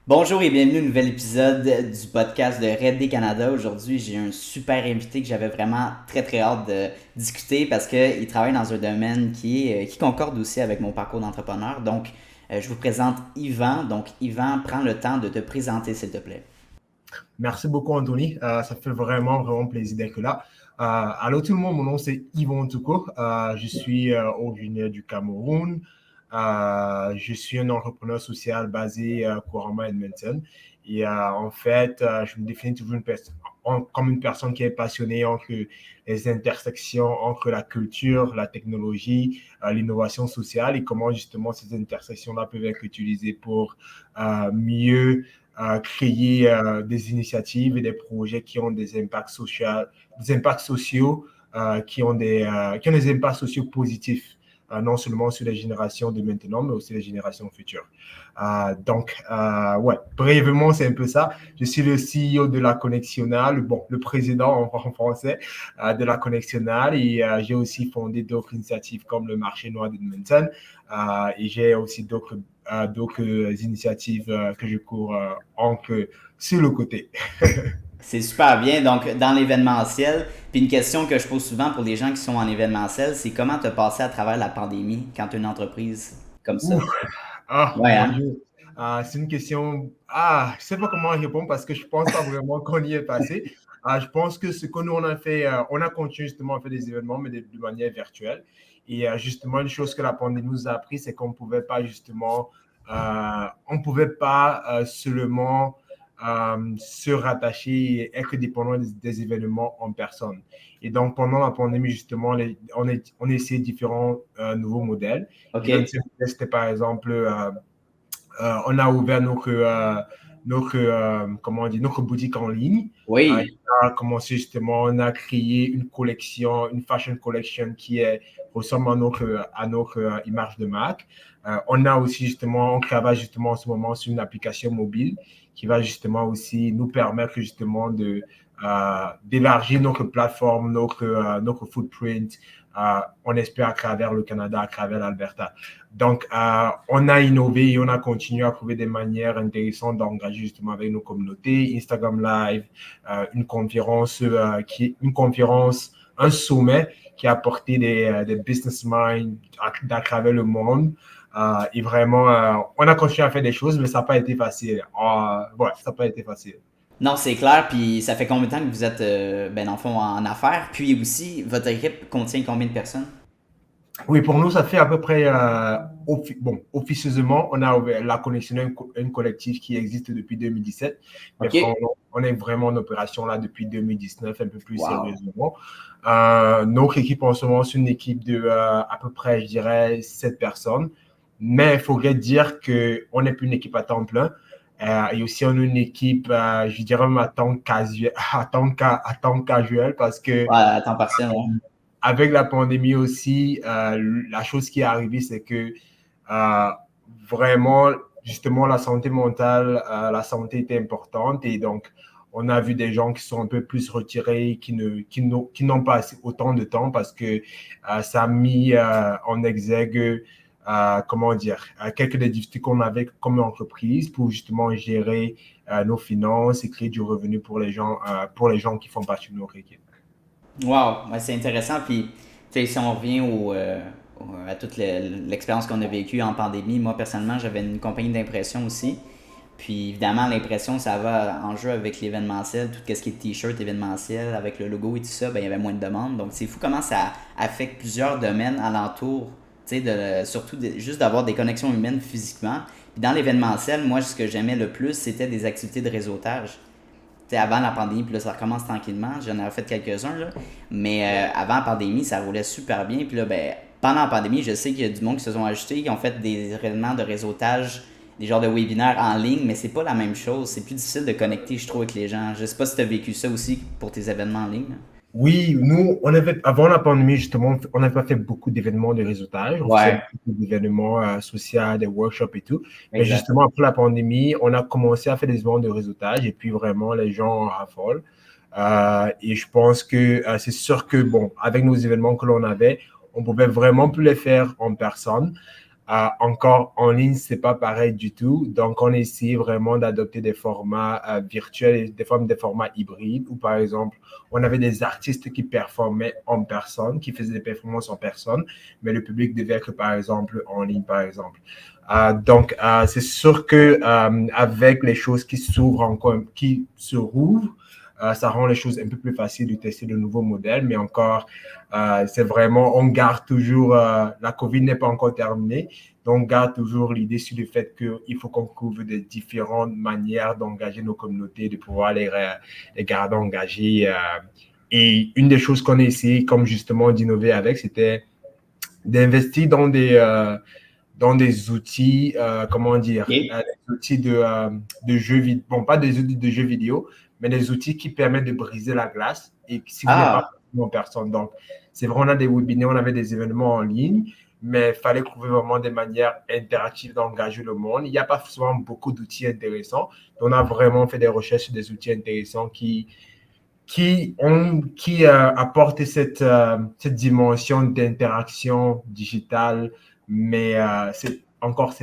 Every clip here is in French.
Bonjour et bienvenue à un nouvel épisode du podcast de Red Day Canada. Aujourd'hui, j'ai un super invité que j'avais vraiment très hâte de discuter parce qu'il travaille dans un domaine qui concorde aussi avec mon parcours d'entrepreneur. Donc, je vous présente Yvan. Donc, Yvan, prends le temps de te présenter, s'il te plaît. Merci beaucoup, Anthony. Ça fait vraiment plaisir d'être là. Allô tout le monde, mon nom c'est Yvon Touko. Je suis originaire du Cameroun. Je suis un entrepreneur social basé couramment à Edmonton. Et en fait, je me définis toujours comme une personne qui est passionnée entre les intersections entre la culture, la technologie, l'innovation sociale et comment justement ces intersections-là peuvent être utilisées pour mieux créer des initiatives et des projets qui ont des impacts sociaux qui ont des impacts sociaux positifs, non seulement sur les générations de maintenant, mais aussi les générations futures. Ouais, brièvement, c'est un peu ça. Je suis le CEO de la Connexionale, bon, le président en français de la Connexionale, et j'ai aussi fondé d'autres initiatives comme le marché noir d'Edmonton, et j'ai aussi d'autres initiatives que je cours sur le côté. C'est super bien. Donc, dans l'événementiel, puis une question que je pose souvent pour les gens qui sont en événementiel, c'est comment te passer à travers la pandémie quand tu as une entreprise comme ça? Ouf, Ouais, mon hein? Dieu. C'est une question. Je ne sais pas comment répondre parce que je ne pense pas vraiment qu'on y est passé. Je pense que ce que nous, on a fait, on a continué justement à faire des événements, mais de manière virtuelle. Et justement, une chose que la pandémie nous a appris, c'est qu'on ne pouvait pas justement, on pouvait pas seulement se rattacher et être dépendant des événements en personne. Et donc, pendant la pandémie, justement, on a essayé différents nouveaux modèles. OK. Et l'un de ces modèles, c'était par exemple on a ouvert comment on dit, notre boutique en ligne. Oui. On a commencé justement, on a créé une collection, une fashion collection ressemble à notre image de marque. On a aussi justement, on travaille justement en ce moment sur une application mobile qui va justement aussi nous permettre justement d'élargir notre plateforme, notre footprint, on espère à travers le Canada, à travers l'Alberta. Donc, on a innové et on a continué à trouver des manières intéressantes d'engager justement avec nos communautés. Instagram Live, une conférence, un sommet qui a apporté des business minds à travers le monde. Et vraiment, on a continué à faire des choses, mais ça n'a pas été facile. Ouais, ça n'a pas été facile. Non, c'est clair. Puis ça fait combien de temps que vous êtes, ben, dans le fond, en affaires? Puis aussi, votre équipe contient combien de personnes? Oui, pour nous, ça fait à peu près, officieusement, on a ouvert la connexion, un collectif qui existe depuis 2017, mais OK. on est vraiment en opération là depuis 2019, un peu plus Wow. sérieusement. Notre équipe en ce moment, c'est une équipe de à peu près, je dirais, 7 personnes, mais il faudrait dire qu'on n'est plus une équipe à temps plein. Et aussi, on a une équipe, je dirais même à temps casuel, à temps casuel parce que Ouais, à temps partiel, ouais. avec la pandémie aussi, la chose qui est arrivée, c'est que euh, vraiment, justement, la santé mentale, la santé était importante. Et donc, on a vu des gens qui sont un peu plus retirés, qui n'ont pas autant de temps parce que ça a mis en exergue, comment dire, quelques des difficultés qu'on avait comme entreprise pour justement gérer nos finances et créer du revenu pour les gens qui font partie de notre équipe. Wow, ouais, c'est intéressant. Puis, tu sais, si on revient à toute l'expérience qu'on a vécue en pandémie, moi, personnellement, j'avais une compagnie d'impression aussi. Puis, évidemment, l'impression, ça va en jeu avec l'événementiel, tout ce qui est t-shirt événementiel, avec le logo et tout ça, ben, il y avait moins de demandes. Donc, c'est fou comment ça affecte plusieurs domaines alentours, tu sais, juste d'avoir des connexions humaines physiquement. Puis, dans l'événementiel, moi, ce que j'aimais le plus, c'était des activités de réseautage. T'sais, avant la pandémie, puis là, ça recommence tranquillement. J'en avais fait quelques-uns, là. Mais avant la pandémie, ça roulait super bien. Puis là, ben, pendant la pandémie, je sais qu'il y a du monde qui se sont ajoutés, qui ont fait des événements de réseautage, des genres de webinaires en ligne, mais c'est pas la même chose. C'est plus difficile de connecter, je trouve, avec les gens. Je sais pas si tu as vécu ça aussi pour tes événements en ligne. Oui, nous, avant la pandémie, justement, on n'avait pas fait beaucoup d'événements de réseautage. On faisait Ouais, beaucoup d'événements sociaux, des workshops et tout. Mais exact. justement, après la pandémie, on a commencé à faire des événements de réseautage et puis vraiment, les gens en raffolent. Et je pense que c'est sûr que, bon, avec nos événements que l'on avait, on pouvait vraiment plus les faire en personne. Encore en ligne, c'est pas pareil du tout. Donc, on essaie vraiment d'adopter des formats virtuels et des formats hybrides où, par exemple, on avait des artistes qui performaient en personne, qui faisaient des performances en personne, mais le public devait être, par exemple, en ligne, par exemple. C'est sûr que avec les choses qui s'ouvrent encore, qui se rouvrent, ça rend les choses un peu plus faciles de tester de nouveaux modèles, mais encore, c'est vraiment, on garde toujours, la COVID n'est pas encore terminée, donc on garde toujours l'idée sur le fait qu'il faut qu'on couvre des différentes manières d'engager nos communautés, de pouvoir les garder engagées. Et une des choses qu'on a essayé, comme justement d'innover avec, c'était d'investir dans des outils, comment dire, OK. des outils de jeux vidéo, bon, pas des outils de jeux vidéo, mais des outils qui permettent de briser la glace et si vous n'êtes pas Ah, en personne. Donc, c'est vrai, on a des webinaires, on avait des événements en ligne, mais il fallait trouver vraiment des manières interactives d'engager le monde. Il n'y a pas forcément beaucoup d'outils intéressants. On a vraiment fait des recherches sur des outils intéressants qui apportent cette dimension d'interaction digitale, mais c'est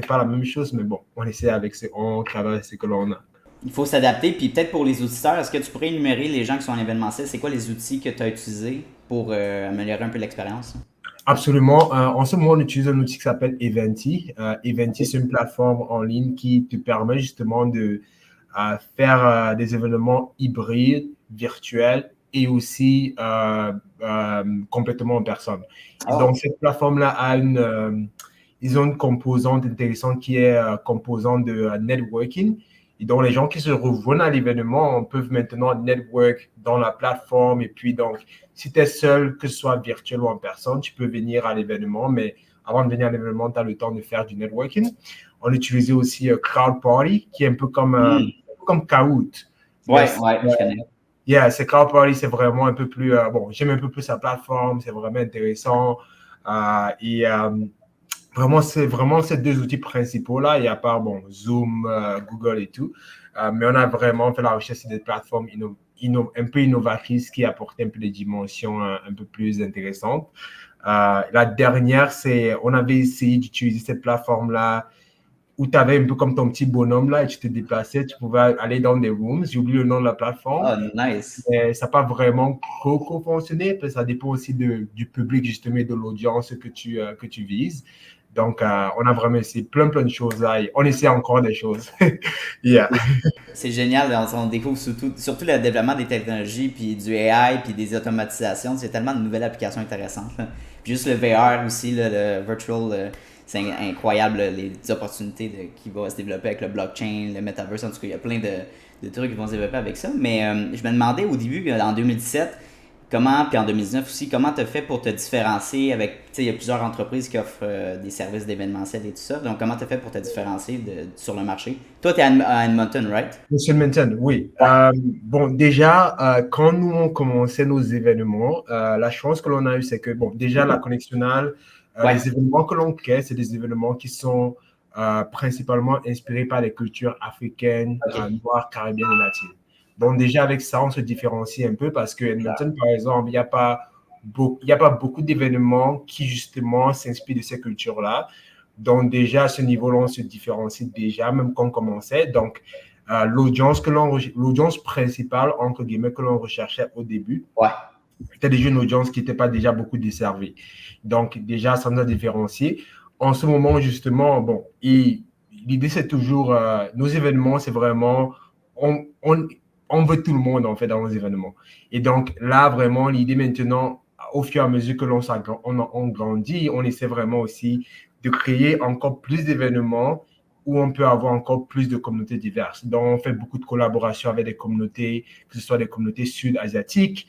pas la même chose, mais bon, on essaie on travaille avec ce que l'on a. il faut s'adapter. Puis peut-être pour les auditeurs, est-ce que tu pourrais énumérer les gens qui sont en événementiel? C'est quoi les outils que tu as utilisés pour améliorer un peu l'expérience? Absolument. En ce moment, on utilise un outil qui s'appelle Eventy. Eventy, c'est une plateforme en ligne qui te permet justement de faire des événements hybrides, virtuels et aussi complètement en personne. Et donc, Oh. cette plateforme-là ils ont une composante intéressante qui est composante de networking. Et donc, les gens qui se rejoignent à l'événement peuvent maintenant network dans la plateforme. Et puis, donc, si tu es seul, que ce soit virtuel ou en personne, tu peux venir à l'événement. Mais avant de venir à l'événement, tu as le temps de faire du networking. On utilisait aussi Crowd Party, qui est un peu comme Kahoot. Mais Ouais, ouais, je connais. c'est Crowd Party, c'est vraiment un peu plus, bon, j'aime un peu plus la plateforme, c'est vraiment intéressant. Et vraiment, c'est vraiment ces deux outils principaux-là. Il n'y a pas, bon, Zoom, Google et tout. Mais on a vraiment fait la recherche sur des plateformes un peu innovatrices qui apportent un peu des dimensions un peu plus intéressantes. La dernière, on avait essayé d'utiliser cette plateforme-là où tu avais un peu comme ton petit bonhomme là et tu te déplaçais, tu pouvais aller dans des rooms. J'ai oublié le nom de la plateforme. Oh, nice. Mais ça n'a pas vraiment trop fonctionné. Puis ça dépend aussi du public, justement, et de l'audience que tu vises. Donc, on a vraiment essayé plein de choses là. Et on essaie encore des choses. Yeah. C'est génial, on découvre surtout le développement des technologies, puis du AI, puis des automatisations. C'est tellement de nouvelles applications intéressantes, là. Puis juste le VR aussi, là, le virtual, c'est incroyable là, les opportunités qui vont se développer avec le blockchain, le metaverse. En tout cas, il y a plein de trucs qui vont se développer avec ça. Mais je me demandais au début, en 2017, comment, puis en 2019 aussi, comment tu as fait pour te différencier avec, tu sais, il y a plusieurs entreprises qui offrent des services d'événementiel et tout ça. Donc, comment tu as fait pour te différencier sur le marché? Toi, tu es à Edmonton, right? Monsieur Minton, oui. Ouais. Bon, déjà, quand nous on commençait nos événements, la chance que l'on a eue, c'est que, bon, déjà, la connexionale, Ouais. les événements que l'on crée, c'est des événements qui sont principalement inspirés par les cultures africaines, OK. noires, caribéennes et latines. Donc, déjà, avec ça, on se différencie un peu parce que Edmonton, par exemple, il y a pas beaucoup d'événements qui, justement, s'inspirent de ces cultures-là. Donc, déjà, à ce niveau-là, on se différencie déjà, même quand on commençait. Donc, l'audience principale, entre guillemets, que l'on recherchait au début, Ouais. c'était déjà une audience qui n'était pas déjà beaucoup desservie. Donc, déjà, ça nous a différencié. En ce moment, justement, bon, l'idée, c'est toujours, nos événements, c'est vraiment, on, on, on veut tout le monde, en fait, dans nos événements. Et donc, là, vraiment, l'idée maintenant, au fur et à mesure que on grandit, on essaie vraiment aussi de créer encore plus d'événements où on peut avoir encore plus de communautés diverses. Donc, on fait beaucoup de collaborations avec des communautés, que ce soit des communautés sud-asiatiques,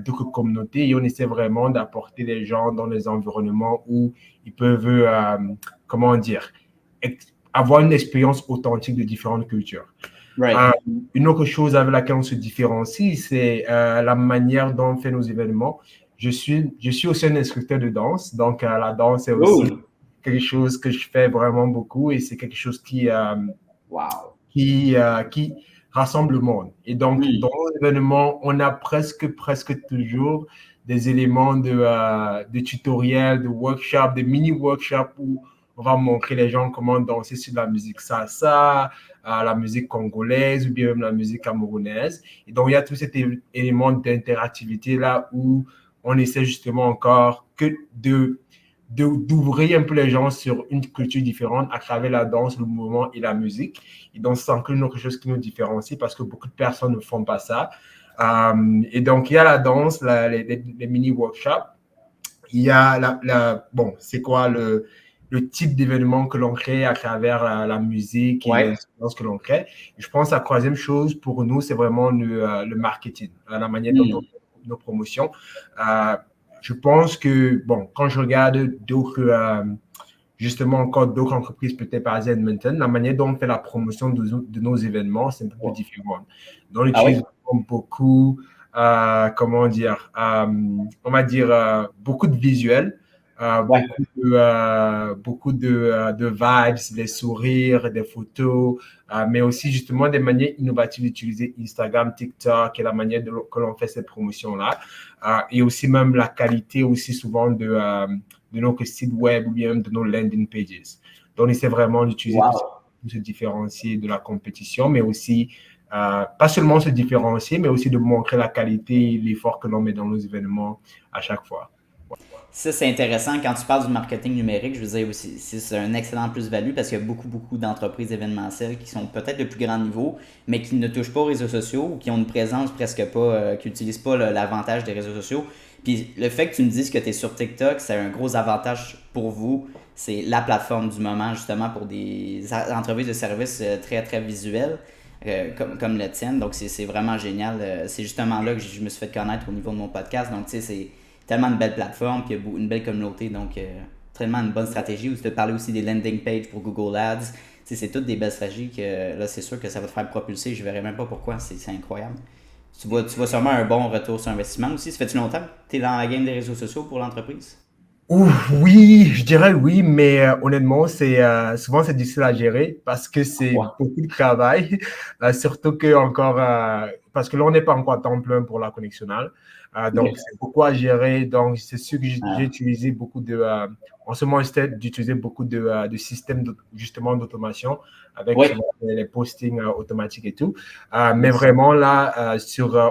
d'autres communautés, et on essaie vraiment d'apporter les gens dans des environnements où ils peuvent, comment dire, avoir une expérience authentique de différentes cultures. Right. Euh, une autre chose avec laquelle on se différencie, c'est la manière dont on fait nos événements. Je suis aussi un instructeur de danse, donc la danse est aussi Cool. quelque chose que je fais vraiment beaucoup et c'est quelque chose Wow. qui rassemble le monde. Et donc, dans Hmm. nos événements, on a presque toujours des éléments de tutoriels, de workshops, de mini-workshops où on va montrer les gens comment danser sur la musique salsa, la musique congolaise ou bien même la musique camerounaise. Et donc, il y a tout cet élément d'interactivité là où on essaie justement encore que d'ouvrir un peu les gens sur une culture différente à travers la danse, le mouvement et la musique. Et donc, c'est encore une autre chose qui nous différencie parce que beaucoup de personnes ne font pas ça. Et donc, il y a la danse, les mini-workshops. Il y a bon, c'est quoi le type d'événement que l'on crée à travers la musique et Ouais. l'influence que l'on crée. Et je pense que la troisième chose pour nous, c'est vraiment le marketing, la manière dont on Hmm. fait nos promotions. Euh, je pense que, bon, quand je regarde d'autres, justement encore d'autres entreprises peut-être basées à Edmonton, la manière dont on fait la promotion de nos événements, c'est un peu plus différent. Donc, on Ah oui? utilise beaucoup, comment dire, on va dire beaucoup de visuels, Ouais. beaucoup de vibes, des sourires, des photos, mais aussi justement des manières innovatives d'utiliser Instagram, TikTok et la manière que l'on fait cette promotion-là. Et aussi même la qualité aussi souvent de nos sites web ou bien de nos landing pages. Donc, on essaie vraiment d'utiliser tout ça Wow. pour se différencier de la compétition, mais aussi, pas seulement se différencier, mais aussi de montrer la qualité et l'effort que l'on met dans nos événements à chaque fois. Ça, c'est intéressant. Quand tu parles du marketing numérique, je veux dire aussi, c'est un excellent plus-value parce qu'il y a beaucoup, beaucoup d'entreprises événementielles qui sont peut-être de plus grand niveau, mais qui ne touchent pas aux réseaux sociaux ou qui ont une présence presque pas, qui n'utilisent pas l'avantage des réseaux sociaux. Puis le fait que tu me dises que tu es sur TikTok, c'est un gros avantage pour vous. C'est la plateforme du moment, justement, pour des entreprises de services très, très visuelles. Comme la tienne, donc c'est vraiment génial. C'est justement là que je me suis fait connaître au niveau de mon podcast. Donc, tu sais, c'est tellement une belle plateforme, puis une belle communauté, donc tellement une bonne stratégie. Ou tu te parlais aussi des landing pages pour Google Ads. C'est toutes des belles stratégies que là, c'est sûr que ça va te faire propulser. Je verrais même pas pourquoi, c'est incroyable. Tu vois sûrement un bon retour sur investissement aussi. Ça fait-tu longtemps que tu es dans la game des réseaux sociaux pour l'entreprise? Oui, je dirais oui, mais honnêtement, souvent c'est difficile à gérer parce que c'est Ouais. beaucoup de travail, surtout que encore parce que là on n'est pas encore à temps plein pour la connexionale, donc Ok. c'est beaucoup à gérer. Donc c'est sûr que j'ai Ah. utilisé beaucoup en ce moment j'essaie d'utiliser beaucoup de systèmes justement d'automation avec Oui. souvent les postings automatiques et tout. Mais Yes. vraiment là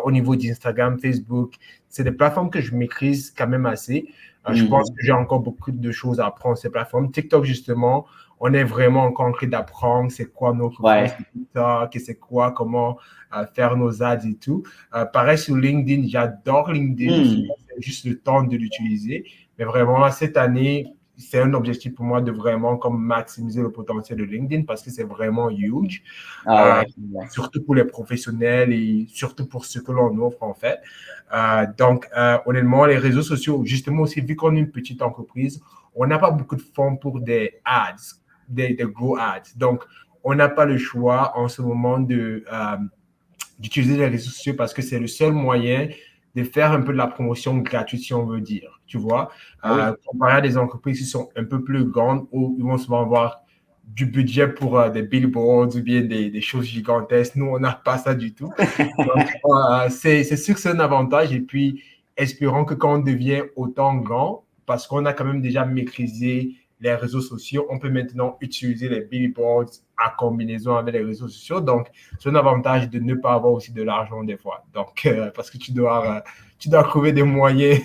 au niveau d'Instagram, Facebook, c'est des plateformes que je maîtrise quand même assez. Je pense Mhm. que j'ai encore beaucoup de choses à apprendre sur ces plateformes. TikTok, justement, on est vraiment encore en train d'apprendre c'est quoi notre flow Ouais. sur TikTok et c'est quoi, comment faire nos ads et tout. Pareil sur LinkedIn, j'adore LinkedIn. Hmm. Souvent, c'est juste le temps de l'utiliser. Mais vraiment, là, cette année, c'est un objectif pour moi de vraiment comme maximiser le potentiel de LinkedIn parce que c'est vraiment huge. Ah Euh, ouais. Ouais. Surtout pour les professionnels et surtout pour ce que l'on offre en fait. Donc, honnêtement, les réseaux sociaux, justement aussi, vu qu'on est une petite entreprise, on n'a pas beaucoup de fonds pour des ads, des gros ads. Donc, on n'a pas le choix en ce moment d'utiliser les réseaux sociaux parce que c'est le seul moyen de faire un peu de la promotion gratuite, si on veut dire. Tu vois, Ah oui. comparé à des entreprises qui sont un peu plus grandes où ils vont souvent avoir du budget pour des billboards ou bien des choses gigantesques. Nous, on n'a pas ça du tout. Donc, c'est sûr que c'est un avantage. Et puis, espérons que quand on devient autant grand, parce qu'on a quand même déjà maîtrisé les réseaux sociaux, on peut maintenant utiliser les billboards à combinaison avec les réseaux sociaux. Donc, c'est un avantage de ne pas avoir aussi de l'argent des fois. Donc, parce que tu dois trouver des moyens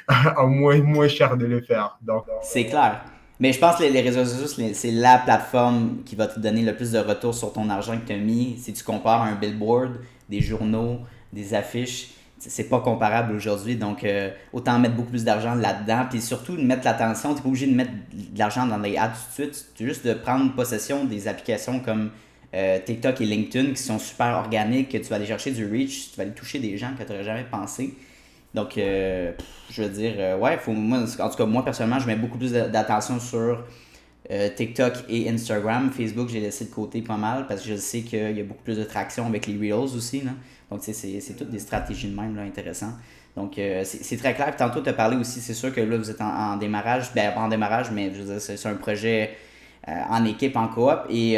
à moins cher de le faire. Donc, C'est clair. Mais je pense que les réseaux sociaux, c'est la plateforme qui va te donner le plus de retour sur ton argent que tu as mis. Si tu compares un billboard, des journaux, des affiches, c'est pas comparable aujourd'hui. Donc, autant mettre beaucoup plus d'argent là-dedans. Puis surtout, de mettre l'attention. Tu n'es pas obligé de mettre de l'argent dans les ads tout de suite. C'est juste de prendre possession des applications comme TikTok et LinkedIn qui sont super organiques, que tu vas aller chercher du reach, tu vas aller toucher des gens que tu n'aurais jamais pensé. Donc, je veux dire, ouais, moi, en tout cas, moi, personnellement, je mets beaucoup plus d'attention sur TikTok et Instagram. Facebook, j'ai laissé de côté pas mal parce que je sais qu'il y a beaucoup plus de traction avec les Reels aussi. Là. Donc, tu sais, c'est toutes des stratégies de même là, intéressantes. Donc, c'est très clair. Puis tantôt, tu as parlé aussi, c'est sûr que là, vous êtes en démarrage. Ben, pas en démarrage, mais je veux dire, c'est un projet en équipe, en coop. Et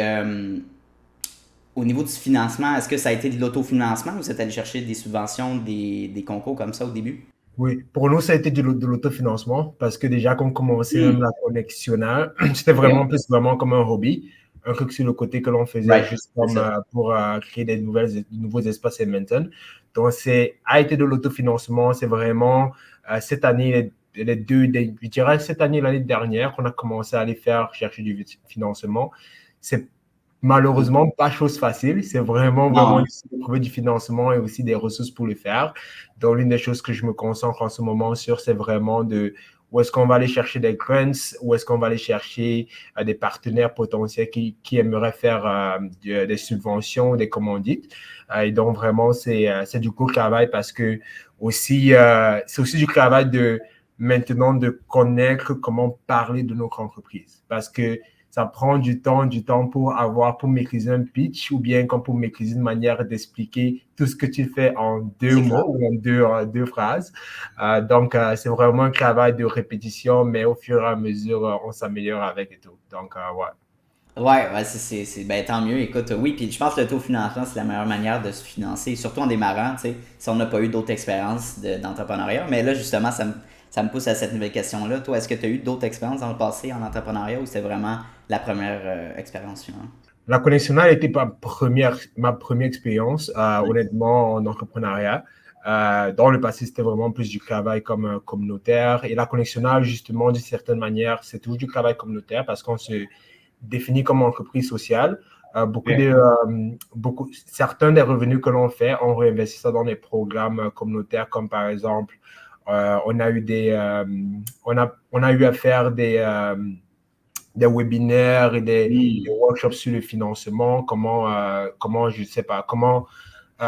au niveau du financement, est-ce que ça a été de l'autofinancement ou vous êtes allé chercher des subventions, des concours comme ça au début? Oui, pour nous, ça a été de l'autofinancement parce que déjà, quand on commençait même Hmm. la connectionnelle, c'était OK. vraiment plus vraiment comme un hobby, un truc sur le côté que l'on faisait Right, juste c'est comme ça. pour créer de nouveaux espaces Edmonton. Donc, a été de l'autofinancement. C'est vraiment cette année, je dirais cette année, l'année dernière, qu'on a commencé à aller faire chercher du financement. C'est malheureusement pas chose facile. C'est vraiment, Non, vraiment hein. difficile de trouver du financement et aussi des ressources pour le faire. Donc, l'une des choses que je me concentre en ce moment sur, c'est vraiment de où est-ce qu'on va aller chercher des grants, où est-ce qu'on va aller chercher des partenaires potentiels qui aimeraient faire des subventions, des commandites. Et donc, vraiment, c'est du gros travail parce que aussi, c'est aussi du travail de maintenant de connaître comment parler de notre entreprise. Parce que ça prend du temps pour maîtriser un pitch ou bien comme pour maîtriser une manière d'expliquer tout ce que tu fais en deux C'est clair. mots ou en deux phrases. Donc, c'est vraiment un travail de répétition, mais au fur et à mesure, on s'améliore avec et tout. Donc, ouais. Ouais, ouais, ben, tant mieux. Écoute, oui, puis je pense que le taux financement, c'est la meilleure manière de se financer, surtout en démarrant, tu sais, si on n'a pas eu d'autres expériences d'entrepreneuriat. Mais là, justement, ça me pousse à cette nouvelle question-là. Toi, est-ce que tu as eu d'autres expériences dans le passé en entrepreneuriat ou c'était vraiment la première expérience finalement? La connectionnelle était ma première expérience, honnêtement, en entrepreneuriat. Dans le passé, c'était vraiment plus du travail comme communautaire. Et la connectionnelle, justement, d'une certaine manière, c'est toujours du travail communautaire parce qu'on se définit comme entreprise sociale. Ok. Certains des revenus que l'on fait, on réinvestit ça dans des programmes communautaires, comme par exemple, on a eu à faire des webinaires et des Hmm. workshops sur le financement, je sais pas,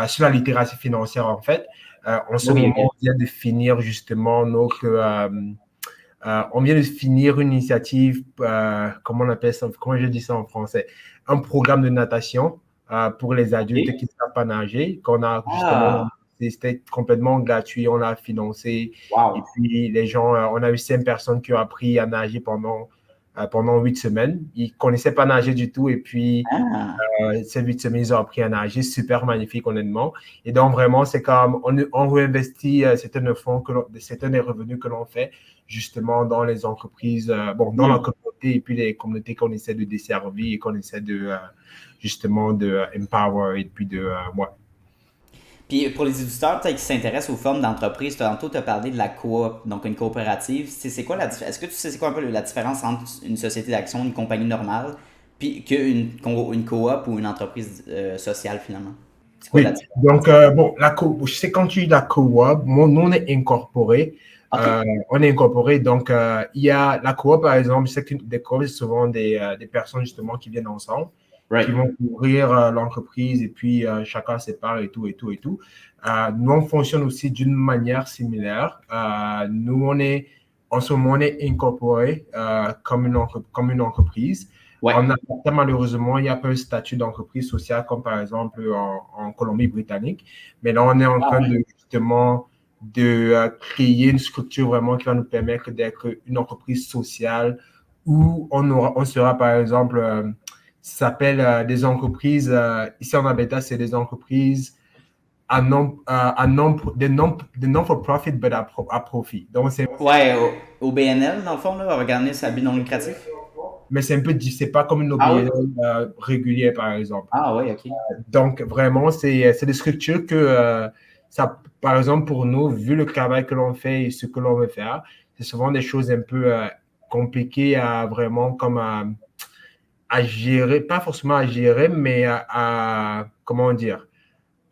sur la littératie financière en fait. En ce Oui, moment, ok. on vient de finir une initiative, comment on appelle ça, comment je dis ça en français, un programme de natation pour les adultes Ok. qui ne savent pas nager, qu'on a justement, Ah, c'était complètement gratuit, on l'a financé. Et wow. puis, les gens, on a eu 5 personnes qui ont appris à nager pendant 8 semaines. Ils ne connaissaient pas nager du tout. Et puis, Ah. ces 8 semaines, ils ont appris à nager. Super magnifique, honnêtement. Et donc, vraiment, c'est comme on réinvestit certains des revenus que l'on fait justement dans les entreprises, dans la Hmm. communauté et puis les communautés qu'on essaie de desservir et qu'on essaie justement de empower et puis ouais. Puis pour les éditeurs peut-être qui s'intéressent aux formes d'entreprise, tantôt tu as parlé de la coop, donc une coopérative. C'est quoi est-ce que tu sais c'est quoi un peu la différence entre une société d'action, une compagnie normale, puis une coop ou une entreprise sociale finalement? C'est quoi la Oui, différence? donc, je sais quand tu dis la coop, nous, on est incorporé. OK. Donc, il y a la coop, par exemple, je sais que des coops, c'est souvent des personnes justement qui viennent ensemble, qui Right. vont couvrir l'entreprise et puis chacun ses parts et tout, et tout, et tout. Nous, on fonctionne aussi d'une manière similaire. Nous, en ce moment, on est incorporé comme une entreprise. Ouais. En Alberta, malheureusement, il n'y a pas un statut d'entreprise sociale comme par exemple en Colombie-Britannique. Mais là, on est en Ah train ouais. de justement de créer une structure vraiment qui va nous permettre d'être une entreprise sociale où on sera par exemple, ça s'appelle des entreprises, ici en Alberta, c'est des entreprises des non-for-profit, but à profit. Donc, Ouais, au BNL, dans le fond, là, organisme à but non lucratif. mais c'est un peu, c'est pas comme une Ah oui? OBNL régulière, par exemple. Ah oui, OK. Donc, vraiment, c'est des structures que, par exemple, pour nous, vu le travail que l'on fait et ce que l'on veut faire, c'est souvent des choses un peu compliquées à vraiment comme à gérer, pas forcément à gérer, mais comment dire,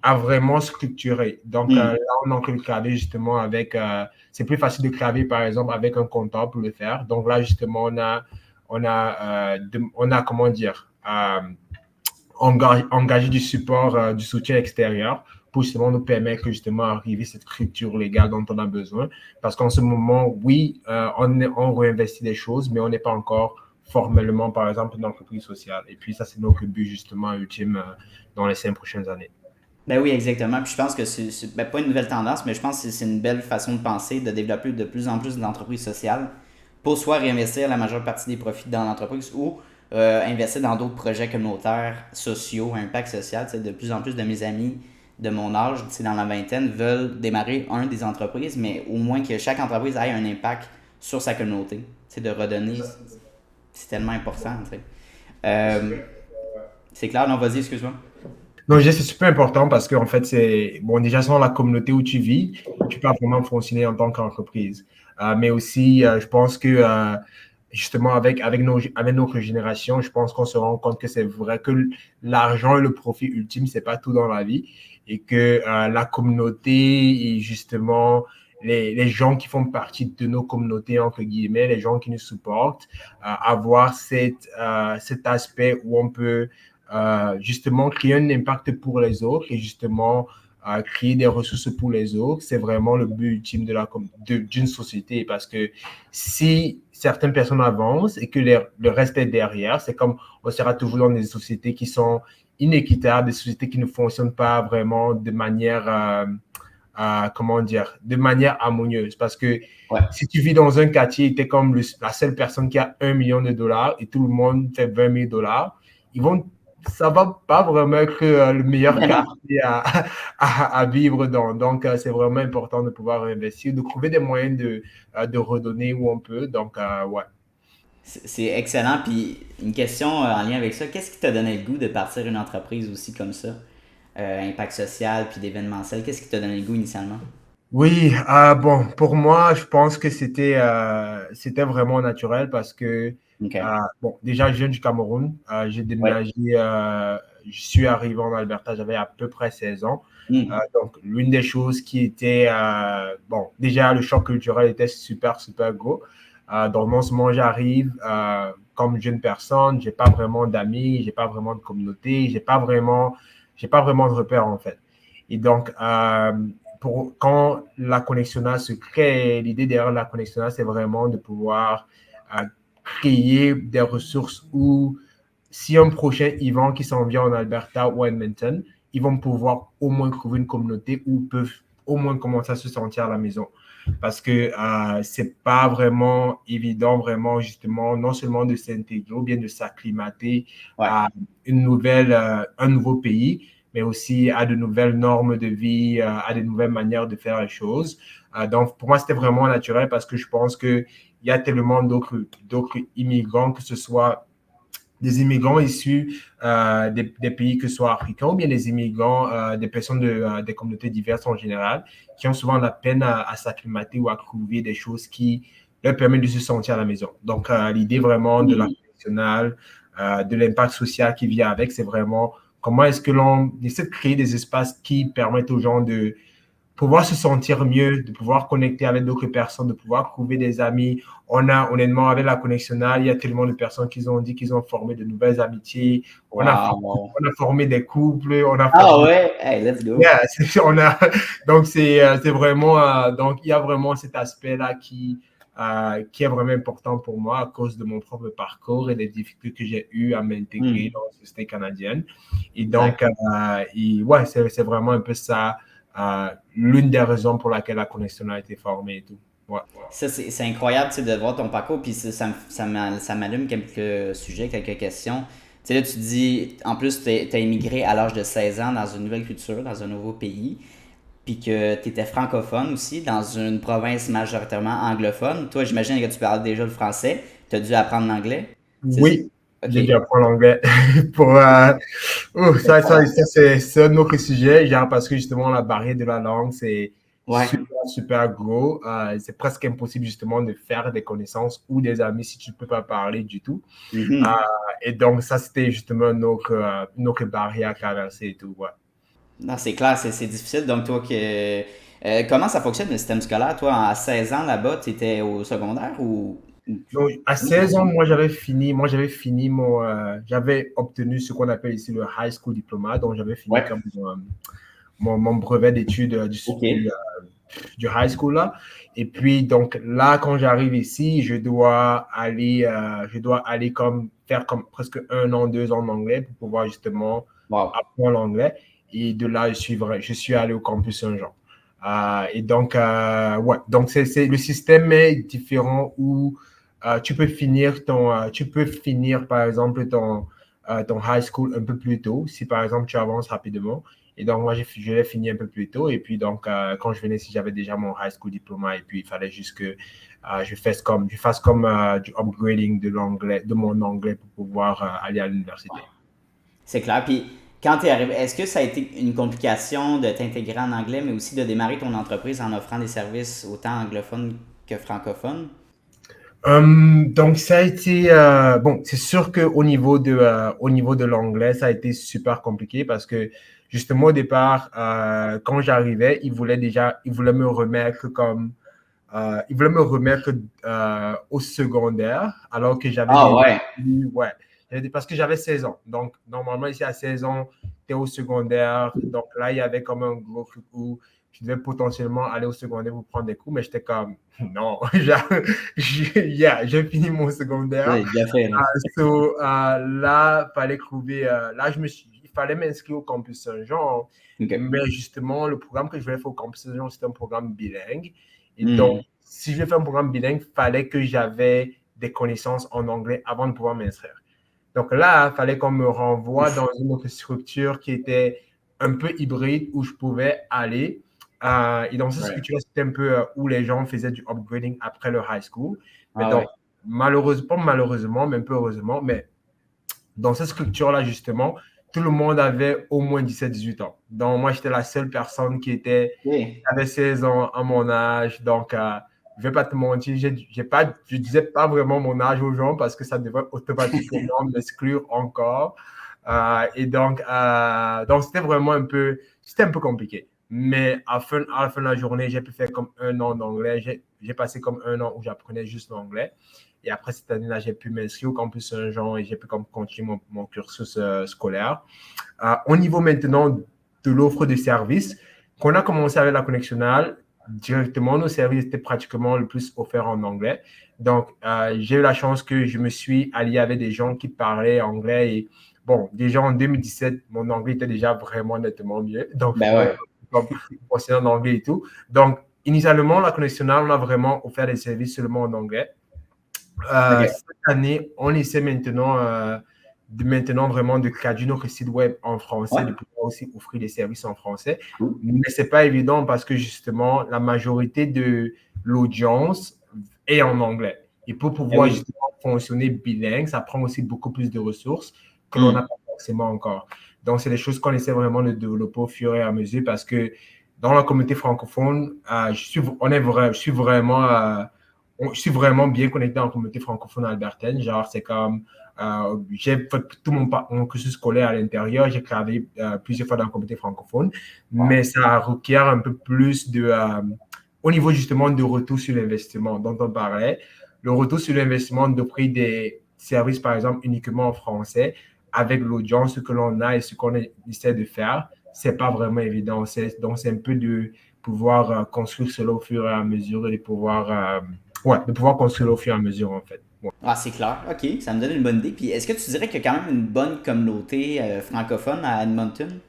à vraiment structurer. Donc, là, Hmm. on est en train de travailler justement c'est plus facile de travailler, par exemple, avec un comptable pour le faire. Donc là, justement, on a comment dire, engager du support, du soutien extérieur pour justement nous permettre justement arriver à cette structure légale dont on a besoin. Parce qu'en ce moment, oui, on réinvestit des choses, mais on n'est pas encore formellement, par exemple, une entreprise sociale. Et puis ça, c'est notre but justement ultime dans les 5 prochaines années. Ben oui, exactement. Puis je pense que ben, pas une nouvelle tendance, mais je pense que c'est une belle façon de penser, de développer de plus en plus d'entreprises sociales pour soit réinvestir la majeure partie des profits dans l'entreprise ou investir dans d'autres projets communautaires, sociaux, impact social. Tu sais, de plus en plus de mes amis de mon âge, tu sais, dans la vingtaine, veulent démarrer des entreprises, mais au moins que chaque entreprise ait un impact sur sa communauté. Tu sais, de redonner, c'est tellement important, tu sais. Euh, c'est clair, non, vas-y, excuse-moi. Donc, je dis, c'est super important parce qu'en fait, c'est, bon, déjà, sans la communauté où tu vis, tu peux vraiment fonctionner en tant qu'entreprise. Mais aussi, je pense que, justement, avec notre génération, je pense qu'on se rend compte que c'est vrai que l'argent et le profit ultime, c'est pas tout dans la vie et que la communauté et justement, les gens qui font partie de nos communautés, entre guillemets, les gens qui nous supportent, avoir cet aspect où on peut justement créer un impact pour les autres et justement créer des ressources pour les autres, c'est vraiment le but ultime d'une société parce que si certaines personnes avancent et que le reste est derrière, c'est comme on sera toujours dans des sociétés qui sont inéquitables, des sociétés qui ne fonctionnent pas vraiment de manière, comment dire, de manière harmonieuse parce que Ouais. si tu vis dans un quartier, tu es comme la seule personne qui a 1 million de dollars et tout le monde fait 20 000 dollars, ça va pas vraiment être le meilleur Ben non. quartier à vivre dans. Donc, c'est vraiment important de pouvoir investir, de trouver des moyens de redonner où on peut. Donc, ouais. C'est excellent. Puis une question en lien avec ça, qu'est-ce qui t'a donné le goût de partir une entreprise aussi comme ça? Impact social, puis d'événementiel. Qu'est-ce qui t'a donné le goût initialement? Oui, bon, pour moi, je pense que c'était vraiment naturel parce que, OK. bon, déjà, je viens du Cameroun. J'ai Ouais. déménagé, je suis arrivé en Alberta, j'avais à peu près 16 ans. Hmm. Donc, l'une des choses qui était, bon, déjà, le choc culturel était super, super gros. Donc, non seulement j'arrive comme jeune personne, j'ai pas vraiment d'amis, j'ai pas vraiment de communauté, j'ai pas vraiment de repères, en fait. Et donc, quand la connexionale se crée, l'idée derrière la connexionale, c'est vraiment de pouvoir euh, créer des ressources où si un prochain event qui s'en vient en Alberta ou à Edmonton, ils vont pouvoir au moins trouver une communauté où ils peuvent au moins commencer à se sentir à la maison. Parce que c'est pas vraiment évident, vraiment, justement, non seulement de s'intégrer ou bien de s'acclimater Ouais. à un nouveau pays, mais aussi à de nouvelles normes de vie, à de nouvelles manières de faire les choses. Donc, pour moi, c'était vraiment naturel parce que je pense qu'il y a tellement d'autres immigrants, que ce soit des immigrants issus des pays que ce soit africains ou bien des immigrants, des personnes des communautés diverses en général, qui ont souvent la peine à s'acclimater ou à trouver des choses qui leur permettent de se sentir à la maison. Donc, l'idée vraiment de la Hmm. nationale, de l'impact social qui vient avec, c'est vraiment comment est-ce que l'on essaie de créer des espaces qui permettent aux gens de pouvoir se sentir mieux, de pouvoir connecter avec d'autres personnes, de pouvoir trouver des amis. Honnêtement, avec la connexionale, il y a tellement de personnes qui ont dit qu'ils ont formé de nouvelles amitiés. Wow. On a formé des couples, on a Ah formé. ouais? Hey, let's go. Yeah, donc, c'est vraiment. Donc, il y a vraiment cet aspect-là qui est vraiment important pour moi à cause de mon propre parcours et des difficultés que j'ai eues à m'intégrer Hmm. dans la société canadienne. Et donc, Exact. ouais, c'est vraiment un peu ça, l'une des raisons pour laquelle la connexion a été formée et tout. Ouais. Ça, c'est incroyable, tu sais, de voir ton parcours, puis ça m'allume quelques sujets, quelques questions. Tu sais, là, tu dis, en plus, t'as immigré à l'âge de 16 ans dans une nouvelle culture, dans un nouveau pays, puis que tu étais francophone aussi, dans une province majoritairement anglophone. Toi, j'imagine que tu parles déjà le français, tu as dû apprendre l'anglais, c'est ça? Oui, OK. j'ai dû apprendre l'anglais pour, c'est un autre sujet, genre parce que justement la barrière de la langue, c'est Ouais. super, super gros. C'est presque impossible justement de faire des connaissances ou des amis si tu ne peux pas parler du tout. Euh, Mhm. et donc ça, c'était justement une autre barrière à traverser et tout. Ouais. Non, c'est clair, c'est difficile. Donc, toi, comment ça fonctionne le système scolaire? Toi, à 16 ans là-bas, tu étais au secondaire ou. Donc, à Comment ça 16 ans, fonctionne? j'avais obtenu ce qu'on appelle ici le high school diploma. Donc, j'avais fini Ouais. comme mon brevet d'études OK. du high school là. Et puis, donc là, quand j'arrive ici, je dois aller comme faire comme presque 1 an, 2 ans d'anglais pour pouvoir justement Wow. apprendre l'anglais. Et de là, je suis allé au campus Saint-Jean. Et donc, ouais, donc le système est différent où tu peux finir par exemple ton high school un peu plus tôt si par exemple tu avances rapidement. Et donc, moi, je l'ai fini un peu plus tôt. Et puis, donc, quand je venais ici, j'avais déjà mon high school diploma. Et puis, il fallait juste que je fasse comme du upgrading de l'anglais, de mon anglais pour pouvoir aller à Ouais. l'université. C'est clair. Puis quand tu es arrivé, est-ce que ça a été une complication de t'intégrer en anglais, mais aussi de démarrer ton entreprise en offrant des services autant anglophones que francophones? Donc, ça a été, bon, c'est sûr au niveau de l'anglais, ça a été super compliqué parce que justement au départ, quand j'arrivais, ils voulaient me remettre ils voulaient me remettre au secondaire alors que j'avais Ah déjà, ouais. ouais, parce que j'avais 16 ans. Donc, normalement, ici à 16 ans, tu es au secondaire. Donc là, il y avait comme un gros truc où je devais potentiellement aller au secondaire pour prendre des cours, mais j'étais comme, non, j'ai fini mon secondaire. C'est bien fait, là. Là, fallait trouver, il fallait m'inscrire au campus Saint-Jean, OK. mais justement, le programme que je voulais faire au campus Saint-Jean, c'était un programme bilingue. Et donc, Hmm. si je vais faire un programme bilingue, il fallait que j'avais des connaissances en anglais avant de pouvoir m'inscrire. Donc là, il fallait qu'on me renvoie dans une autre structure qui était un peu hybride où je pouvais aller. Et dans cette Ouais. structure, c'était un peu où les gens faisaient du upgrading après leur high school. Mais Ah donc, ouais. malheureusement, pas malheureusement, mais un peu heureusement, mais dans cette structure-là, justement, tout le monde avait au moins 17-18 ans. Donc, moi, j'étais la seule personne Oui. avait 16 ans à mon âge. Donc, je ne vais pas te mentir, je ne disais pas vraiment mon âge aux gens parce que ça devait automatiquement m'exclure encore. Donc c'était un peu compliqué. Mais à la fin de la journée, j'ai pu faire comme un an d'anglais. J'ai passé comme un an où j'apprenais juste l'anglais. Et après cette année-là, j'ai pu m'inscrire au campus Saint-Jean et j'ai pu comme continuer mon cursus scolaire. Au niveau maintenant de l'offre de services, quand on a commencé avec la connexionale, directement, nos services étaient pratiquement le plus offerts en anglais. Donc, j'ai eu la chance que je me suis allié avec des gens qui parlaient anglais. Et bon, déjà en 2017, mon anglais était déjà vraiment nettement mieux. Donc, je Ben pourrais ouais. comme en anglais et tout. Donc, initialement, la connexionale, on a vraiment offert des services seulement en anglais. OK. Cette année, on essaie maintenant vraiment de créer notre site web en français, de Ouais. pouvoir aussi offrir des services en français. Cool. Mais ce n'est pas évident parce que justement, la majorité de l'audience est en anglais. Et pour Ben pouvoir oui. justement fonctionner bilingue, ça prend aussi beaucoup plus de ressources que l'on n'a Hmm. pas forcément encore. Donc, c'est des choses qu'on essaie vraiment de développer au fur et à mesure parce que dans la communauté francophone, je suis vraiment bien connecté en communauté francophone albertaine. Genre, c'est comme, j'ai fait tout mon cursus scolaire à l'intérieur. J'ai travaillé plusieurs fois dans la communauté francophone, Wow. mais ça requiert un peu plus au niveau justement de retour sur l'investissement dont on parlait. Le retour sur l'investissement de prix des services, par exemple, uniquement en français, avec l'audience que l'on a et ce qu'on essaie de faire, c'est pas vraiment évident. Donc, c'est un peu de pouvoir construire cela au fur et à mesure et de pouvoir construire au fur et à mesure, en fait. Ouais. Ah, c'est clair. OK. Ça me donne une bonne idée. Puis est-ce que tu dirais qu'il y a quand même une bonne communauté francophone à Edmonton?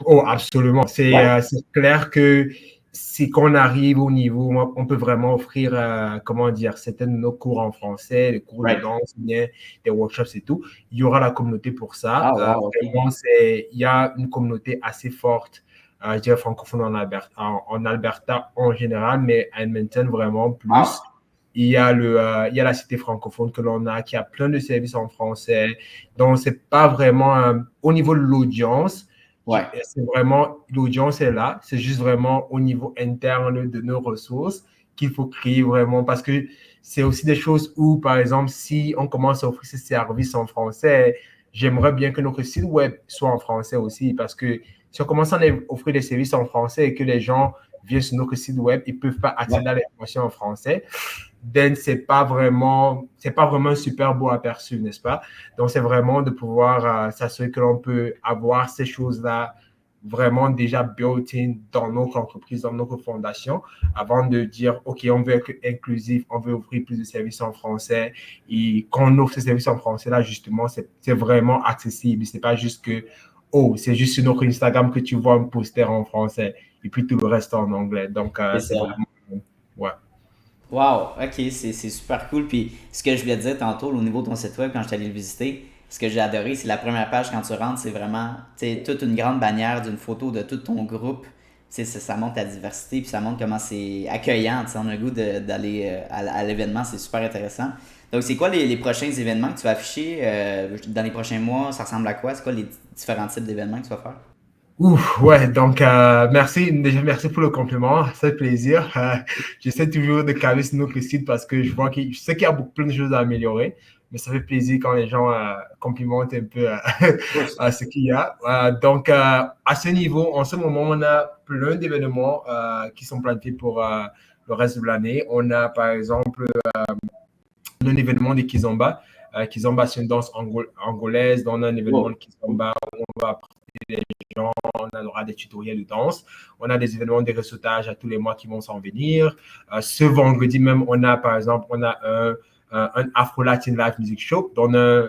Oh, absolument. Ouais. C'est clair que si qu'on arrive au niveau, on peut vraiment offrir, comment dire, certains de nos cours en français, des cours de Right. danse, bien, des workshops et tout. Il y aura la communauté pour ça. Ah, wow, OK. Vraiment, il y a une communauté assez forte, je dirais francophone en Alberta en général, mais à Edmonton vraiment plus. Wow. Il y a la cité francophone que l'on a, qui a plein de services en français. Donc, c'est pas vraiment au niveau de l'audience. Ouais. C'est vraiment, l'audience est là. C'est juste vraiment au niveau interne de nos ressources qu'il faut créer vraiment parce que c'est aussi des choses où, par exemple, si on commence à offrir ces services en français, j'aimerais bien que notre site web soit en français aussi parce que si on commence à offrir des services en français et que les gens viennent sur notre site web, ils ne peuvent pas Ouais. accéder à l'information en français, then c'est pas vraiment un super beau aperçu, n'est-ce pas? Donc, c'est vraiment de pouvoir s'assurer que l'on peut avoir ces choses-là vraiment déjà built-in dans notre entreprise, dans notre fondation, avant de dire, OK, on veut être inclusif, on veut offrir plus de services en français. Et quand on offre ces services en français, là, justement, c'est vraiment accessible. C'est pas juste que, oh, c'est juste sur notre Instagram que tu vois un poster en français et puis tout le reste en anglais. Donc, C'est c'est ça. vraiment, ouais. Wow, ok, c'est super cool. Puis ce que je voulais te dire tantôt au niveau de ton site web quand je suis allé le visiter, Ce que j'ai adoré, c'est la première page quand tu rentres, c'est vraiment toute une grande bannière d'une photo de tout ton groupe. Ça montre la diversité, puis ça montre comment c'est accueillant. On a le goût d'aller à l'événement, c'est super intéressant. Donc, c'est quoi les prochains événements que tu vas afficher dans les prochains mois? Ça ressemble à quoi? C'est quoi les différents types d'événements que tu vas faire? Ouf, ouais, donc merci, déjà merci pour le compliment, ça fait plaisir. J'essaie toujours de caler sur notre site parce que je sais qu'il y a beaucoup plein de choses à améliorer, mais ça fait plaisir quand les gens complimentent un peu à ce qu'il y a. Donc à ce niveau, en ce moment, on a plein d'événements qui sont planifiés pour le reste de l'année. On a par exemple un événement de Kizomba. Kizomba, c'est une danse angolaise. Dans un événement de Kizomba, on va apporter des gens, on aura des tutoriels de danse. On a des événements de réseautage à tous les mois qui vont s'en venir. Ce vendredi même, on a par exemple, un Afro Latin Live Music Show. On a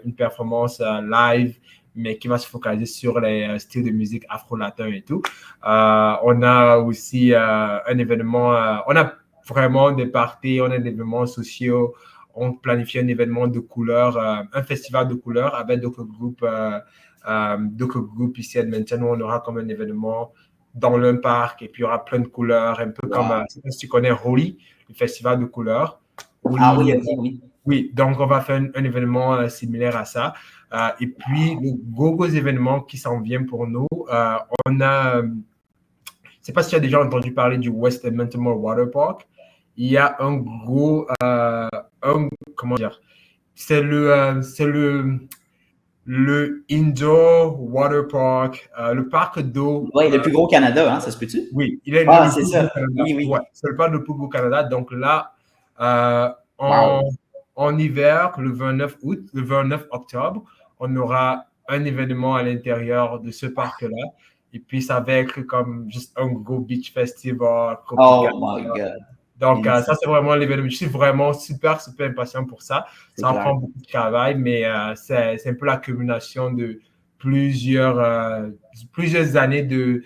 une performance live, mais qui va se focaliser sur les styles de musique afro-latin et tout. On a aussi un événement, on a vraiment des parties, on a des événements sociaux, on planifie un événement de couleurs, un festival de couleurs avec d'autres groupes ici à Edmonton où on aura comme un événement dans le parc et puis il y aura plein de couleurs, un peu comme, si tu connais Holi, le festival de couleurs. Ah oui, ok, oui. Oui, donc on va faire un événement similaire à ça. Et puis, le gros événement qui s'en vient pour nous, on a, je ne sais pas si tu as déjà entendu parler du West Edmonton Water Park. Il y a un gros, comment dire, c'est le Indoor Water Park, le parc d'eau. Oui, le plus gros au Canada, hein, ça se peut-tu? Oui, il est Ah, le c'est plus gros au ça. Canada. Oui, oui. Ouais, c'est le parc le plus gros au Canada. Donc là, euh, en, Wow. en hiver, le 29 août, le 29 octobre, on aura un événement à l'intérieur de ce parc-là. Et puis, ça va être comme juste un gros beach festival tropical. Oh my God. Donc, ça, Délicieux. c'est vraiment l'événement. Je suis vraiment super, super impatient pour ça. C'est Ça en clair. prend beaucoup de travail, mais c'est un peu l'accumulation de plusieurs, plusieurs années de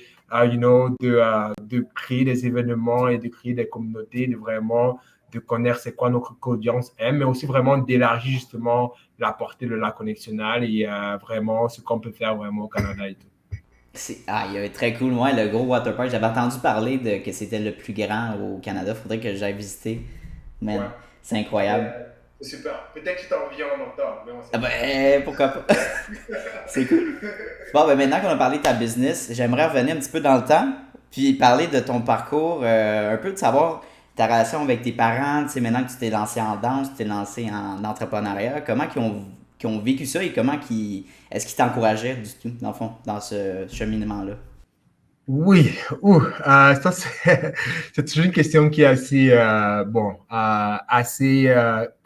créer des événements et de créer des communautés, de vraiment de connaître c'est quoi notre audience aime, mais aussi vraiment d'élargir justement la portée de la connectionnale et vraiment ce qu'on peut faire vraiment au Canada et tout. Il est très cool. Ouais, le gros waterpark. J'avais entendu parler de que c'était le plus grand au Canada. Faudrait que j'aille visiter. Man, Ouais. c'est incroyable. C'est super. Peut-être que tu t'en viens en octobre, mais on sait Ah pas. ben, pourquoi pas? C'est cool. Bon, ben maintenant qu'on a parlé de ta business, j'aimerais revenir un petit peu dans le temps, puis parler de ton parcours, un peu de savoir ta relation avec tes parents, tu sais, maintenant que tu t'es lancé en danse, tu t'es lancé en entrepreneuriat, comment qu'ils ont vécu ça et est-ce qu'ils t'encourageaient du tout, dans le fond, dans ce cheminement-là? Oui, ça c'est c'est toujours une question qui est assez assez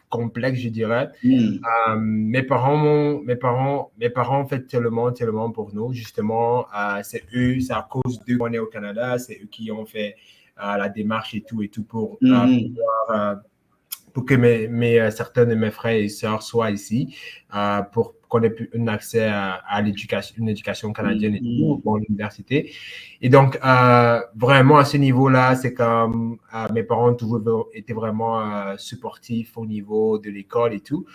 complexe, je dirais. Hmm. Mes parents ont fait tellement pour nous. Justement, c'est à cause d'eux qu'on est au Canada, c'est eux qui ont fait la démarche et tout Mhm. pour que certains de mes frères et sœurs soient ici, pour qu'on ait un accès à l'éducation, une éducation canadienne et tout, Mhm. bon, l'université. Et donc, vraiment, à ce niveau-là, c'est comme mes parents ont toujours été vraiment supportifs au niveau de l'école et tout.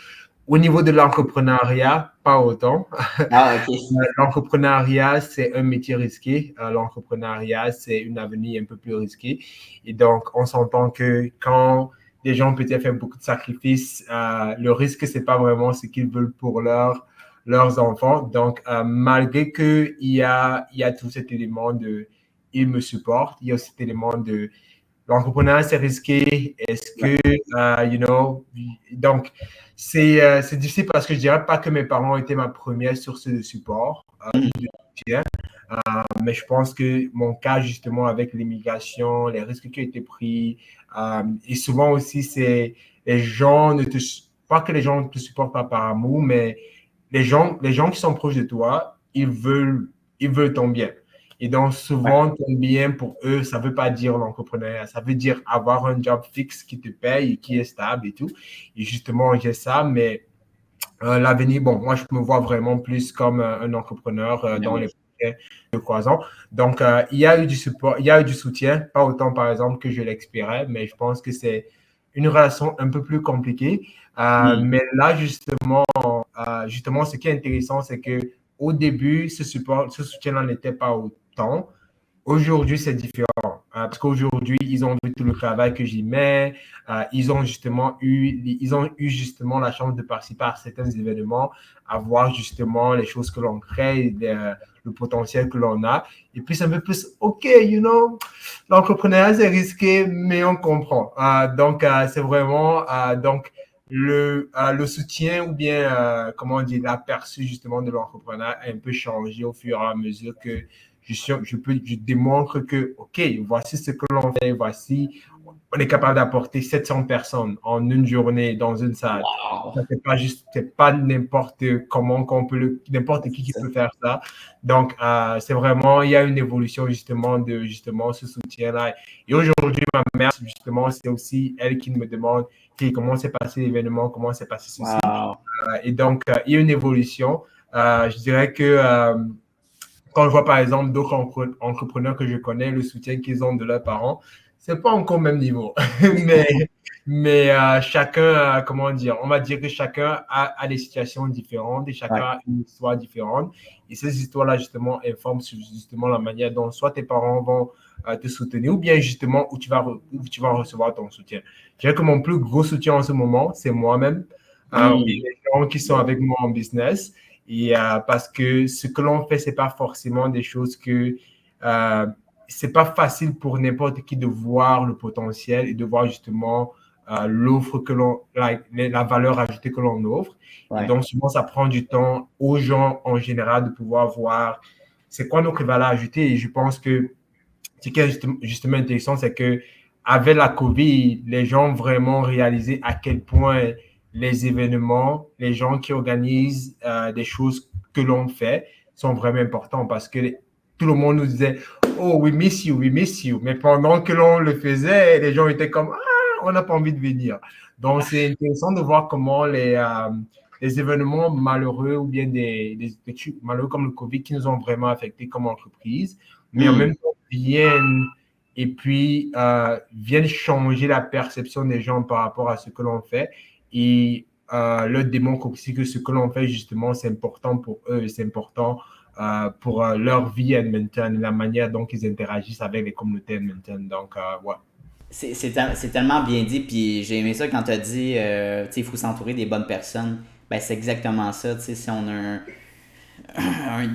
Au niveau de l'entrepreneuriat, pas autant. Ah, ok. L'entrepreneuriat, c'est un métier risqué. L'entrepreneuriat, c'est une avenue un peu plus risquée. Et donc, on s'entend que quand des gens peut-être font beaucoup de sacrifices, le risque, c'est pas vraiment ce qu'ils veulent pour leurs enfants. Donc, malgré qu'il y a tout cet élément de ils me supportent, il y a aussi cet élément de l'entrepreneuriat, c'est risqué. Est-ce Ouais. que, donc, c'est difficile parce que je dirais pas que mes parents étaient ma première source de support, Mhm. de soutien, mais je pense que mon cas, justement, avec l'immigration, les risques qui ont été pris, et souvent aussi, c'est les gens ne te, pas que les gens ne te supportent pas par amour, mais les gens qui sont proches de toi, ils veulent ton bien. Et donc, Ouais. souvent, ton bien pour eux, ça ne veut pas dire l'entrepreneuriat. Ça veut dire avoir un job fixe qui te paye et qui est stable et tout. Et justement, j'ai ça, mais l'avenir, bon, moi, je me vois vraiment plus comme un entrepreneur Ben dans oui. les prochains 2-3 ans. Donc, il y a eu du support, il y a eu du soutien, pas autant, par exemple, que je l'expirais, mais je pense que c'est une relation un peu plus compliquée. Hmm. Mais là, justement, justement, ce qui est intéressant, c'est que au début, ce soutien-là n'était pas autant. Aujourd'hui, c'est différent. Parce qu'aujourd'hui, ils ont vu tout le travail que j'y mets. Ils ont eu justement la chance de participer à certains événements, à voir justement les choses que l'on crée, le potentiel que l'on a. Et puis, c'est un peu plus, OK, l'entrepreneuriat, c'est risqué, mais on comprend. C'est vraiment, le soutien ou bien, comment on dit, l'aperçu justement de l'entrepreneur a un peu changé au fur et à mesure que je démontre que, OK, voici ce que l'on fait, voici, on est capable d'apporter 700 personnes en une journée dans une salle. Wow! C'est pas n'importe comment n'importe qui peut faire ça. Donc, c'est vraiment, il y a une évolution justement ce soutien-là. Et aujourd'hui, ma mère, justement, c'est aussi elle qui me demande, OK, comment s'est passé l'événement, comment s'est passé ceci. Wow! Et donc, il y a une évolution. Je dirais que quand je vois par exemple d'autres entrepreneurs que je connais, le soutien qu'ils ont de leurs parents, c'est pas encore au même niveau. mais chacun, comment dire, on va dire que chacun a des situations différentes et chacun Ouais. a une histoire différente. Et ces histoires-là, justement, informent sur justement la manière dont soit tes parents vont te soutenir ou bien justement où tu vas recevoir ton soutien. Je dirais que mon plus gros soutien en ce moment, c'est moi-même, Hmm. les gens qui sont avec moi en business. Et parce que ce que l'on fait, c'est pas forcément des choses que c'est pas facile pour n'importe qui de voir le potentiel et de voir justement l'offre que la valeur ajoutée que l'on offre. Et Ouais. donc, souvent, ça prend du temps aux gens en général de pouvoir voir c'est quoi notre valeur ajoutée. Et je pense que ce qui est justement intéressant, c'est que avec la COVID, les gens ont vraiment réalisé à quel point les événements, les gens qui organisent des choses que l'on fait sont vraiment importants parce que tout le monde nous disait oh, we miss you, we miss you. Mais pendant que l'on le faisait, les gens étaient comme ah, on n'a pas envie de venir. Donc, c'est intéressant de voir comment les événements malheureux ou bien des trucs malheureux comme le COVID qui nous ont vraiment affectés comme entreprise, mais en Hmm. même temps viennent et puis viennent changer la perception des gens par rapport à ce que l'on fait et leur démontrent aussi que ce que l'on fait justement c'est important pour eux, c'est important pour leur vie à Edmonton, la manière dont ils interagissent avec les communautés Edmonton. Donc, ouais. C'est tellement bien dit, puis j'ai aimé ça quand tu as dit, tu sais, il faut s'entourer des bonnes personnes. Ben, c'est exactement ça, tu sais, si on a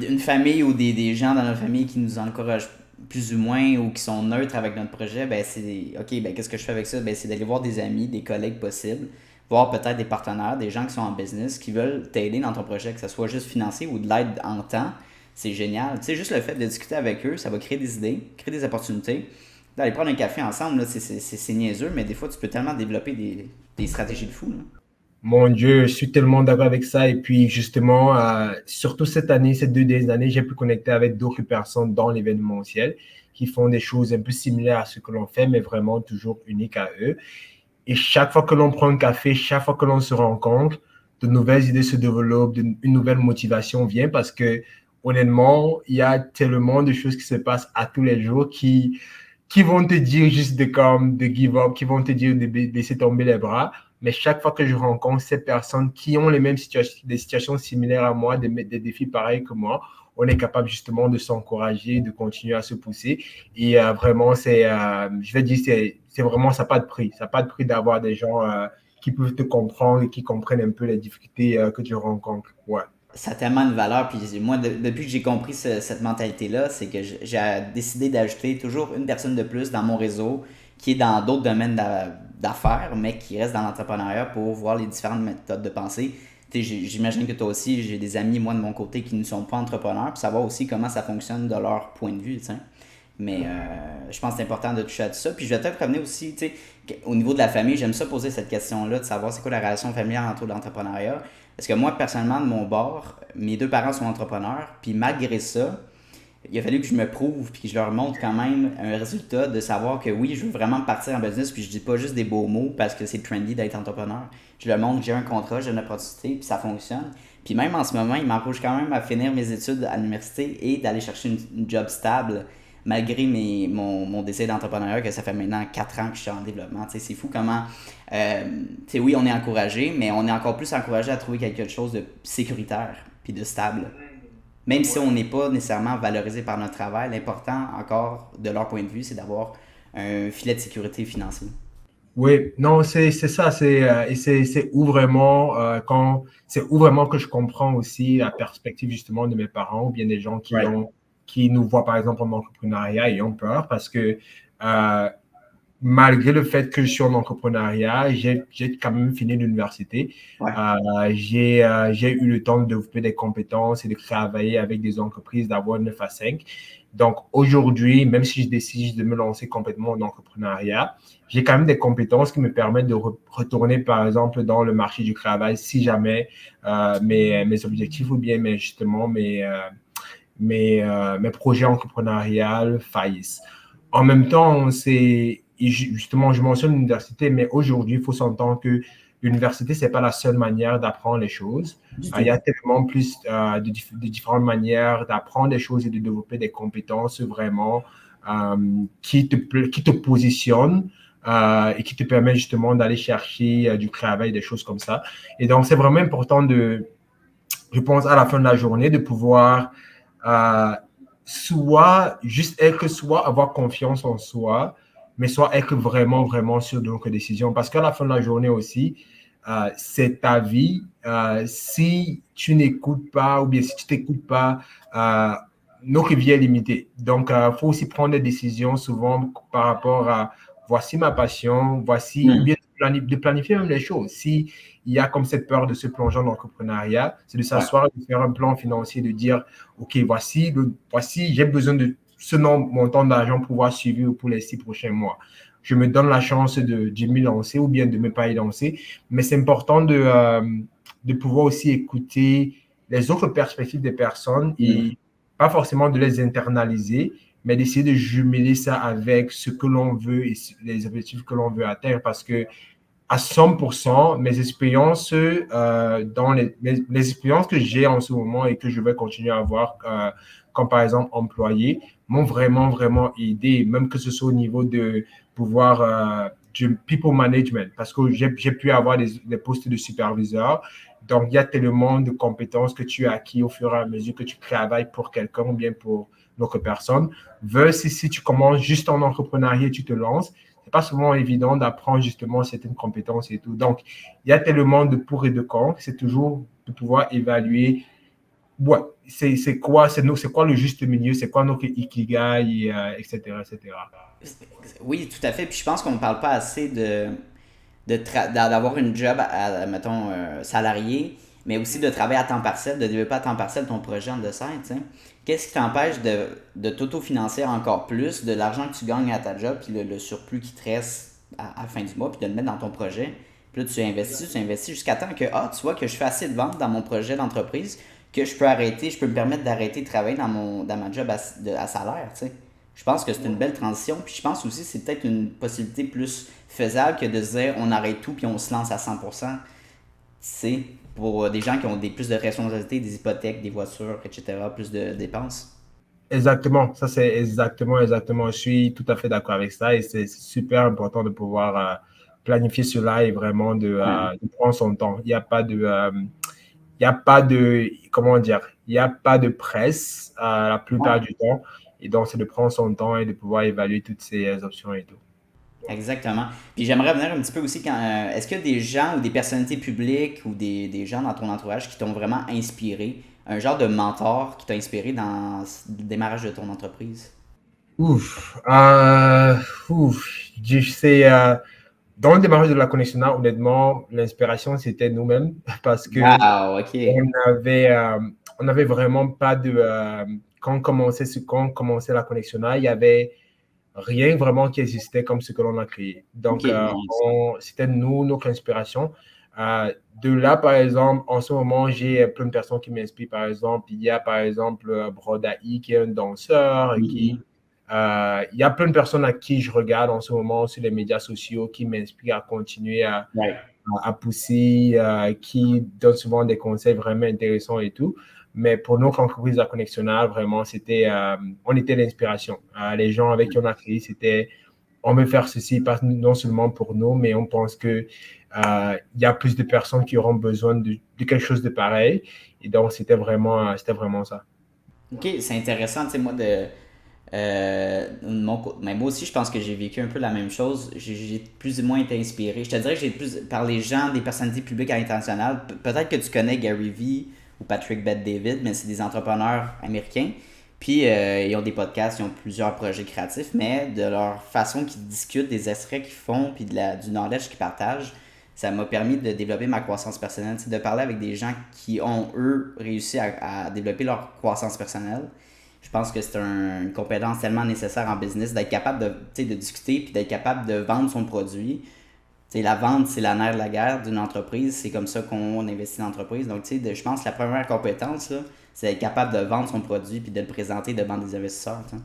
une famille ou des gens dans notre famille qui nous encouragent plus ou moins ou qui sont neutres avec notre projet, ben c'est OK, ben qu'est-ce que je fais avec ça? Ben c'est d'aller voir des amis, des collègues possibles, voir peut-être des partenaires, des gens qui sont en business, qui veulent t'aider dans ton projet, que ce soit juste financier ou de l'aide en temps. C'est génial. Tu sais, juste le fait de discuter avec eux, ça va créer des idées, créer des opportunités. D'aller prendre un café ensemble, là, c'est niaiseux, mais des fois, tu peux tellement développer des stratégies de fou. Là. Mon Dieu, je suis tellement d'accord avec ça. Et puis, justement, surtout cette année, ces 2 dernières années, j'ai pu connecter avec d'autres personnes dans l'événementiel qui font des choses un peu similaires à ce que l'on fait, mais vraiment toujours uniques à eux. Et chaque fois que l'on prend un café, chaque fois que l'on se rencontre, de nouvelles idées se développent, une nouvelle motivation vient parce que, honnêtement, il y a tellement de choses qui se passent à tous les jours qui vont te dire juste de give up, qui vont te dire de laisser tomber les bras. Mais chaque fois que je rencontre ces personnes qui ont les mêmes situations, des situations similaires à moi, des défis pareils que moi, on est capable justement de s'encourager, de continuer à se pousser. Et vraiment, je vais dire, c'est vraiment, ça n'a pas de prix. Ça n'a pas de prix d'avoir des gens qui peuvent te comprendre et qui comprennent un peu les difficultés que tu rencontres. Ouais. Ça a tellement de valeur. Puis moi, depuis que j'ai compris cette mentalité-là, c'est que j'ai décidé d'ajouter toujours une personne de plus dans mon réseau qui est dans d'autres domaines d'affaires, mais qui reste dans l'entrepreneuriat pour voir les différentes méthodes de pensée. J'imagine que toi aussi, j'ai des amis, moi, de mon côté, qui ne sont pas entrepreneurs, pour savoir aussi comment ça fonctionne de leur point de vue. T'sais. Mais je pense que c'est important de toucher à tout ça. Puis je vais peut-être revenir aussi, tu sais, au niveau de la famille, j'aime ça poser cette question-là, de savoir c'est quoi la relation familiale entre l'entrepreneuriat. Parce que moi, personnellement, de mon bord, mes deux parents sont entrepreneurs, puis malgré ça, il a fallu que je me prouve, puis que je leur montre quand même un résultat de savoir que oui, je veux vraiment partir en business, puis je dis pas juste des beaux mots parce que c'est trendy d'être entrepreneur. Je leur montre que j'ai un contrat, j'ai une opportunité, puis ça fonctionne. Puis même en ce moment, ils m'encouragent quand même à finir mes études à l'université et d'aller chercher une job stable malgré mon désir d'entrepreneuriat, que ça fait maintenant 4 ans que je suis en développement. Tu sais, c'est fou comment, tu sais, oui, on est encouragé, mais on est encore plus encouragé à trouver quelque chose de sécuritaire puis de stable. Même si on n'est pas nécessairement valorisé par notre travail, l'important encore, de leur point de vue, c'est d'avoir un filet de sécurité financier. Oui, non, c'est ça, et c'est où vraiment c'est où vraiment que je comprends aussi la perspective justement de mes parents ou bien des gens Right. qui nous voient par exemple en entrepreneuriat et ont peur parce que euh, malgré le fait que je suis en entrepreneuriat, j'ai quand même fini l'université. Ouais. J'ai eu le temps de développer des compétences et de travailler avec des entreprises, d'avoir 9 à 5. Donc aujourd'hui, même si je décide de me lancer complètement en entrepreneuriat, j'ai quand même des compétences qui me permettent de retourner, par exemple, dans le marché du travail si jamais mes objectifs ou bien justement mes projets entrepreneuriales faillissent. En même temps, justement, je mentionne l'université, mais aujourd'hui, il faut s'entendre que l'université, c'est pas la seule manière d'apprendre les choses. Du Il y tout. a tellement plus de différentes manières d'apprendre des choses et de développer des compétences vraiment qui te positionnent et qui te permettent justement d'aller chercher du travail, des choses comme ça. Et donc, c'est vraiment important je pense, à la fin de la journée, de pouvoir euh, soit avoir confiance en soi, mais soit être vraiment, vraiment sûr de nos décisions. Parce qu'à la fin de la journée aussi, c'est ta vie. Si tu n'écoutes pas ou bien si tu t'écoutes pas, notre vie est limitée. Donc, il faut aussi prendre des décisions souvent par rapport à voici ma passion, voici, ou Hmm. bien de planifier même les choses. Si il y a comme cette peur de se plonger dans l'entrepreneuriat, c'est de Ouais. s'asseoir et de faire un plan financier, de dire, OK, voici j'ai besoin de ce montant d'argent pour pouvoir suivre pour les 6 prochains mois. Je me donne la chance de m'y lancer ou bien de ne pas y lancer, mais c'est important de pouvoir aussi écouter les autres perspectives des personnes Hmm. et pas forcément de les internaliser, mais d'essayer de jumeler ça avec ce que l'on veut et les objectifs que l'on veut atteindre parce que à 100%, mes expériences, les expériences que j'ai en ce moment et que je vais continuer à avoir, comme par exemple employé, m'ont vraiment, vraiment aidé, même que ce soit au niveau de pouvoir du people management, parce que j'ai pu avoir des postes de superviseur. Donc, il y a tellement de compétences que tu as acquis au fur et à mesure que tu travailles pour quelqu'un ou bien pour d'autres personnes. Versus si tu commences juste en entrepreneuriat, tu te lances, c'est pas souvent évident d'apprendre justement certaines compétences et tout. Donc, il y a tellement de pour et de contre. C'est toujours de pouvoir évaluer, ouais, c'est quoi le juste milieu, c'est quoi notre ikigai, etc., etc. Oui, tout à fait. Puis je pense qu'on ne parle pas assez d'avoir une job, mettons, salarié, mais aussi de travailler à temps partiel, de développer à temps partiel ton projet en dessin, tu sais. Qu'est-ce qui t'empêche de t'autofinancer encore plus de l'argent que tu gagnes à ta job, puis le surplus qui te reste à la fin du mois, puis de le mettre dans ton projet. Puis là, tu investis jusqu'à temps que, tu vois que je fais assez de ventes dans mon projet d'entreprise que je peux me permettre d'arrêter de travailler dans ma job à salaire, tu sais. Je pense que c'est une belle transition. Puis je pense aussi que c'est peut-être une possibilité plus faisable que de se dire on arrête tout puis on se lance à 100%. C'est pour des gens qui ont plus de responsabilités, des hypothèques, des voitures, etc., plus de dépenses. Exactement, ça c'est exactement. Je suis tout à fait d'accord avec ça et c'est super important de pouvoir planifier cela et vraiment Ouais. de prendre son temps. Il y a pas de, comment dire, il n'y a pas de presse la Ouais. plupart du temps. Et donc, c'est de prendre son temps et de pouvoir évaluer toutes ces options et tout. Exactement. Puis j'aimerais revenir un petit peu aussi est-ce qu'il y a des gens ou des personnalités publiques ou des gens dans ton entourage qui t'ont vraiment inspiré, un genre de mentor qui t'a inspiré dans le démarrage de ton entreprise? Ouf, ouf, je sais, dans le démarrage de la connexion, honnêtement, l'inspiration, c'était nous-mêmes parce que Wow, ok. on avait, euh, on avait vraiment pas quand on commençait la connexion, il y avait rien vraiment qui existait comme ce que l'on a créé. Ok, Donc, nice. c'était nous, notre inspiration. De là, par exemple, en ce moment, j'ai plein de personnes qui m'inspirent. Par exemple, il y a par exemple Brodaï qui est un danseur, Mhm. il y a plein de personnes à qui je regarde en ce moment sur les médias sociaux qui m'inspirent à continuer Right. à pousser, qui donnent souvent des conseils vraiment intéressants et tout. Mais pour notre entreprise à Connectionnal, vraiment, on était l'inspiration. Les gens avec qui on a créé, on veut faire ceci, pas non seulement pour nous, mais on pense que il y a plus de personnes qui auront besoin de quelque chose de pareil. Et donc, c'était vraiment ça. Ok, c'est intéressant, tu sais, moi, mais moi aussi, je pense que j'ai vécu un peu la même chose. J'ai plus ou moins été inspiré. Je te dirais que j'ai plus par les gens, des personnalités publiques à l'international. Peut-être que tu connais Gary Vee ou Patrick Bet-David, mais c'est des entrepreneurs américains. Puis ils ont des podcasts, ils ont plusieurs projets créatifs, mais de leur façon qu'ils discutent, des extraits qu'ils font, puis du knowledge qu'ils partagent, ça m'a permis de développer ma croissance personnelle. C'est de parler avec des gens qui ont, eux, réussi à développer leur croissance personnelle. Je pense que c'est une compétence tellement nécessaire en business d'être capable de discuter puis d'être capable de vendre son produit. T'sais, la vente, c'est la nerf de la guerre d'une entreprise. C'est comme ça qu'on investit dans l'entreprise. Donc, je pense que la première compétence, là, c'est d'être capable de vendre son produit puis de le présenter devant des investisseurs. T'sais.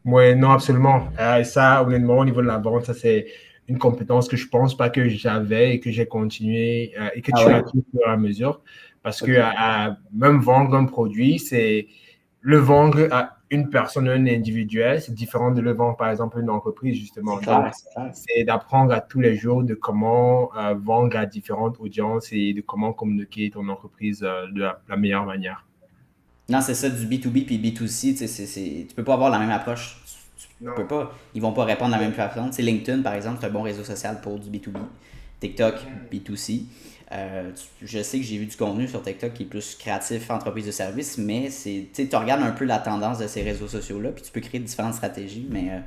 Oui, non, absolument. Et ça, honnêtement, au niveau de la vente, ça, c'est une compétence que je pense pas que j'avais et que j'ai continué et que Ah tu ouais? as acquis au fur et à mesure. Parce que OK. même vendre un produit, c'est le vendre à une personne, un individuel, c'est différent de le vendre, par exemple, à une entreprise, C'est justement. Donc, clair, c'est clair. c'est d'apprendre à tous les jours de comment vendre à différentes audiences et de comment communiquer ton entreprise de la meilleure manière. Non, c'est ça, du B2B puis B2C, tu peux pas avoir la même approche. Tu peux Non. pas. Ils vont pas répondre de la même façon. Tu sais, LinkedIn, par exemple, c'est un bon réseau social pour du B2B. TikTok, B2C. Je sais que j'ai vu du contenu sur TikTok qui est plus créatif, entreprise de service, mais tu regardes un peu la tendance de ces réseaux sociaux-là, puis tu peux créer différentes stratégies, mais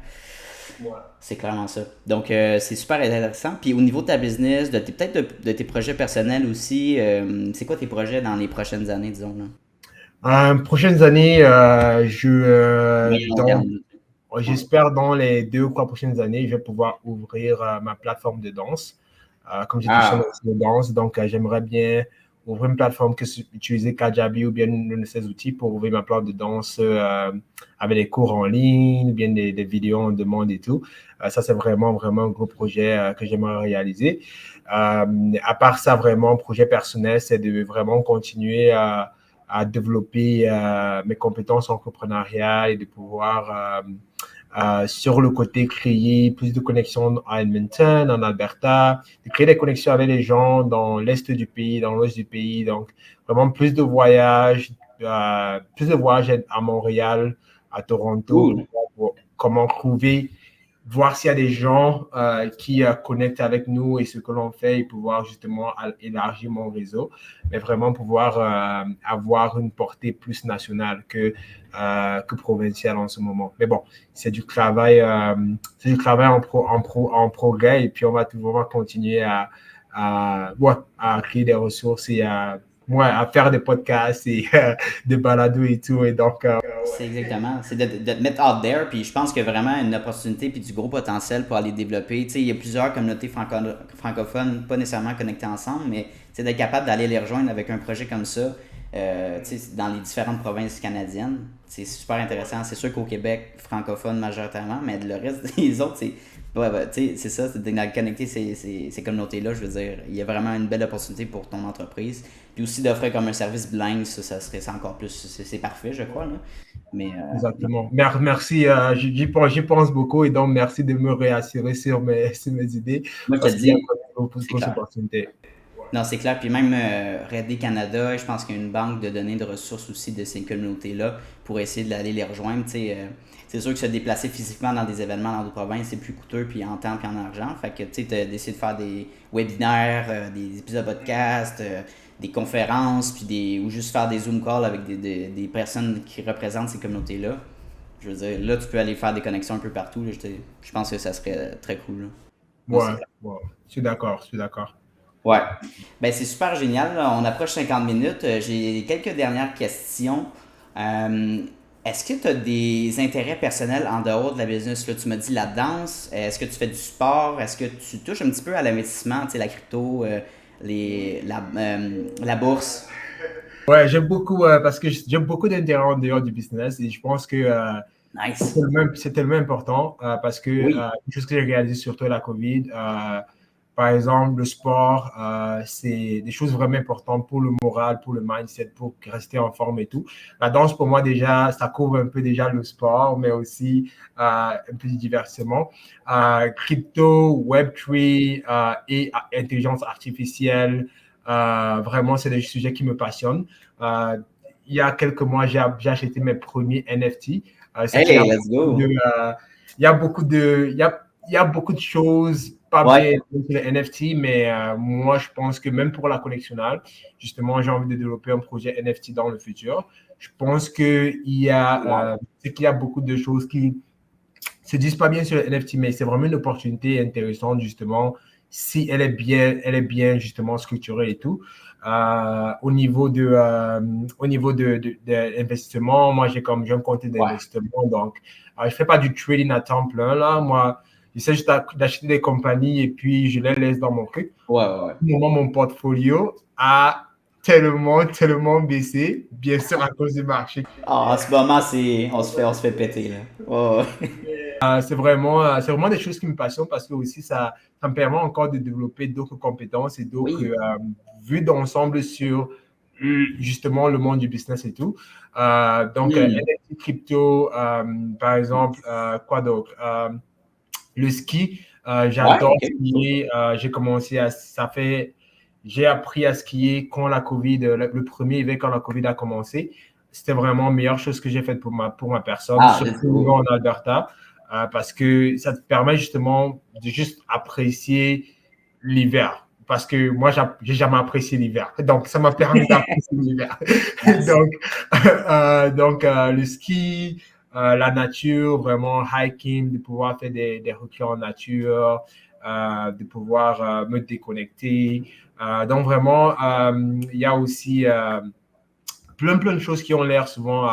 Ouais. c'est clairement ça. Donc, c'est super intéressant. Puis au niveau de ta business, peut-être de tes projets personnels aussi, c'est quoi tes projets dans les prochaines années, disons, là? Prochaines années, Moyen long terme. j'espère dans les 2 ou 3 prochaines années, je vais pouvoir ouvrir ma plateforme de danse. Comme j'ai touché Ah, de danse, donc j'aimerais bien ouvrir une plateforme que utiliser Kajabi ou bien l'un de ces outils pour ouvrir ma plateforme de danse avec des cours en ligne, bien des vidéos en demande et tout. Ça, c'est vraiment, vraiment un gros projet que j'aimerais réaliser. À part ça, vraiment, projet personnel, c'est de vraiment continuer à développer mes compétences entrepreneuriales et de pouvoir sur le côté créer plus de connexions à Edmonton, en Alberta, de créer des connexions avec les gens dans l'est du pays, dans l'ouest du pays. Donc, vraiment plus de voyages à Montréal, à Toronto, cool. pour comment trouver voir s'il y a des gens qui connectent avec nous et ce que l'on fait et pouvoir justement élargir mon réseau, mais vraiment pouvoir avoir une portée plus nationale que provinciale en ce moment. Mais bon, c'est du travail en progrès et puis on va toujours continuer à créer des ressources et à faire des podcasts et des balados et tout. Et donc, C'est exactement. C'est de te mettre out there, puis je pense qu'il y a vraiment une opportunité puis du gros potentiel pour aller développer. Tu sais, il y a plusieurs communautés francophones, pas nécessairement connectées ensemble, mais d'être capable d'aller les rejoindre avec un projet comme ça, tu sais, dans les différentes provinces canadiennes. C'est super intéressant. C'est sûr qu'au Québec, francophone majoritairement, mais le reste des autres, tu sais, c'est ça, c'est de connecter ces communautés-là, je veux dire. Il y a vraiment une belle opportunité pour ton entreprise. Puis aussi d'offrir comme un service bilingue, ça serait ça encore plus. C'est parfait, je crois, là. Mais exactement. Merci. J'y pense beaucoup et donc merci de me réassurer sur mes idées moi, je te parce qu'il y a dis, beaucoup c'est de clair. opportunités. Non, c'est clair. Puis même Red Canada, je pense qu'il y a une banque de données de ressources aussi de ces communautés-là pour essayer d'aller les rejoindre. C'est sûr que se déplacer physiquement dans des événements dans d'autres provinces, c'est plus coûteux, puis en temps, puis en argent. Fait que tu sais, d'essayer de faire des webinaires, des épisodes de podcast, des conférences, ou juste faire des Zoom calls avec des personnes qui représentent ces communautés-là. Je veux dire, là, tu peux aller faire des connexions un peu partout. Là. Je pense que ça serait très cool. Là. Non, c'est Ouais, ouais, je suis d'accord, je suis d'accord. Ouais. Ben, c'est super génial. Là. On approche 50 minutes. J'ai quelques dernières questions. Euh, Est-ce que tu as des intérêts personnels en dehors de la business? Là, tu m'as dit la danse. Est-ce que tu fais du sport? Est-ce que tu touches un petit peu à l'investissement, tu sais, la crypto, la bourse? Ouais, j'aime beaucoup parce que j'aime beaucoup d'intérêts en dehors du business et je pense que Nice. c'est tellement important parce que Oui. une chose que j'ai réalisé surtout la COVID, Par exemple, le sport, c'est des choses vraiment importantes pour le moral, pour le mindset, pour rester en forme et tout. La danse, pour moi, déjà, ça couvre un peu déjà le sport, mais aussi un peu de divertissement. Crypto, Web3 et intelligence artificielle, vraiment, c'est des sujets qui me passionnent. Il y a quelques mois, j'ai acheté mes premiers NFT. C'est qu'il y a Hey, let's beaucoup de, go! il y a beaucoup de, il y a beaucoup de choses pas Ouais, bien sur les NFT, mais moi, je pense que même pour la collectionnable, justement, j'ai envie de développer un projet NFT dans le futur. Je pense c'est qu'il y a beaucoup de choses qui se disent pas bien sur les NFT, mais c'est vraiment une opportunité intéressante, justement, si elle est bien justement structurée et tout. Au niveau de l'investissement, moi, j'ai un compte ouais, d'investissement, donc je fais pas du trading à temps plein, là. Moi, j'essaie juste d'acheter des compagnies et puis je les laisse dans mon truc. ouais. Au moment, mon portfolio a tellement baissé, bien sûr, à cause du marché. Ah, en ce moment, on se fait péter, là. Ouais, ouais. C'est vraiment des choses qui me passionnent parce que aussi ça me permet encore de développer d'autres compétences et d'autres Oui. vues d'ensemble sur justement le monde du business et tout. Donc, Hmm. NFT crypto, par exemple, quoi d'autre? Le ski, Ouais, j'adore ok. skier. J'ai appris à skier quand la COVID, le premier hiver quand la COVID a commencé. C'était vraiment la meilleure chose que j'ai faite pour ma personne, Ah, let's surtout go. en Alberta, parce que ça te permet justement de juste apprécier l'hiver. Parce que moi, j'ai jamais apprécié l'hiver. Donc, ça m'a permis d'apprécier l'hiver. Nice. Donc, le ski, la nature, vraiment hiking, de pouvoir faire des recueils en nature, de pouvoir me déconnecter. Donc vraiment, il y a aussi plein de choses qui ont l'air souvent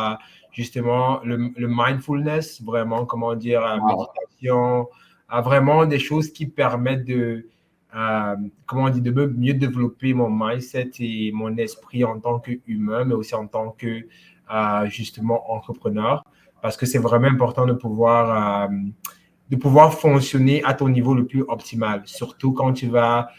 justement le mindfulness, vraiment, comment dire, Wow. méditation, vraiment des choses qui permettent euh, comment dire, mieux développer mon mindset et mon esprit en tant qu'humain, mais aussi en tant que justement entrepreneur, parce que c'est vraiment important de pouvoir fonctionner à ton niveau le plus optimal, surtout quand tu vas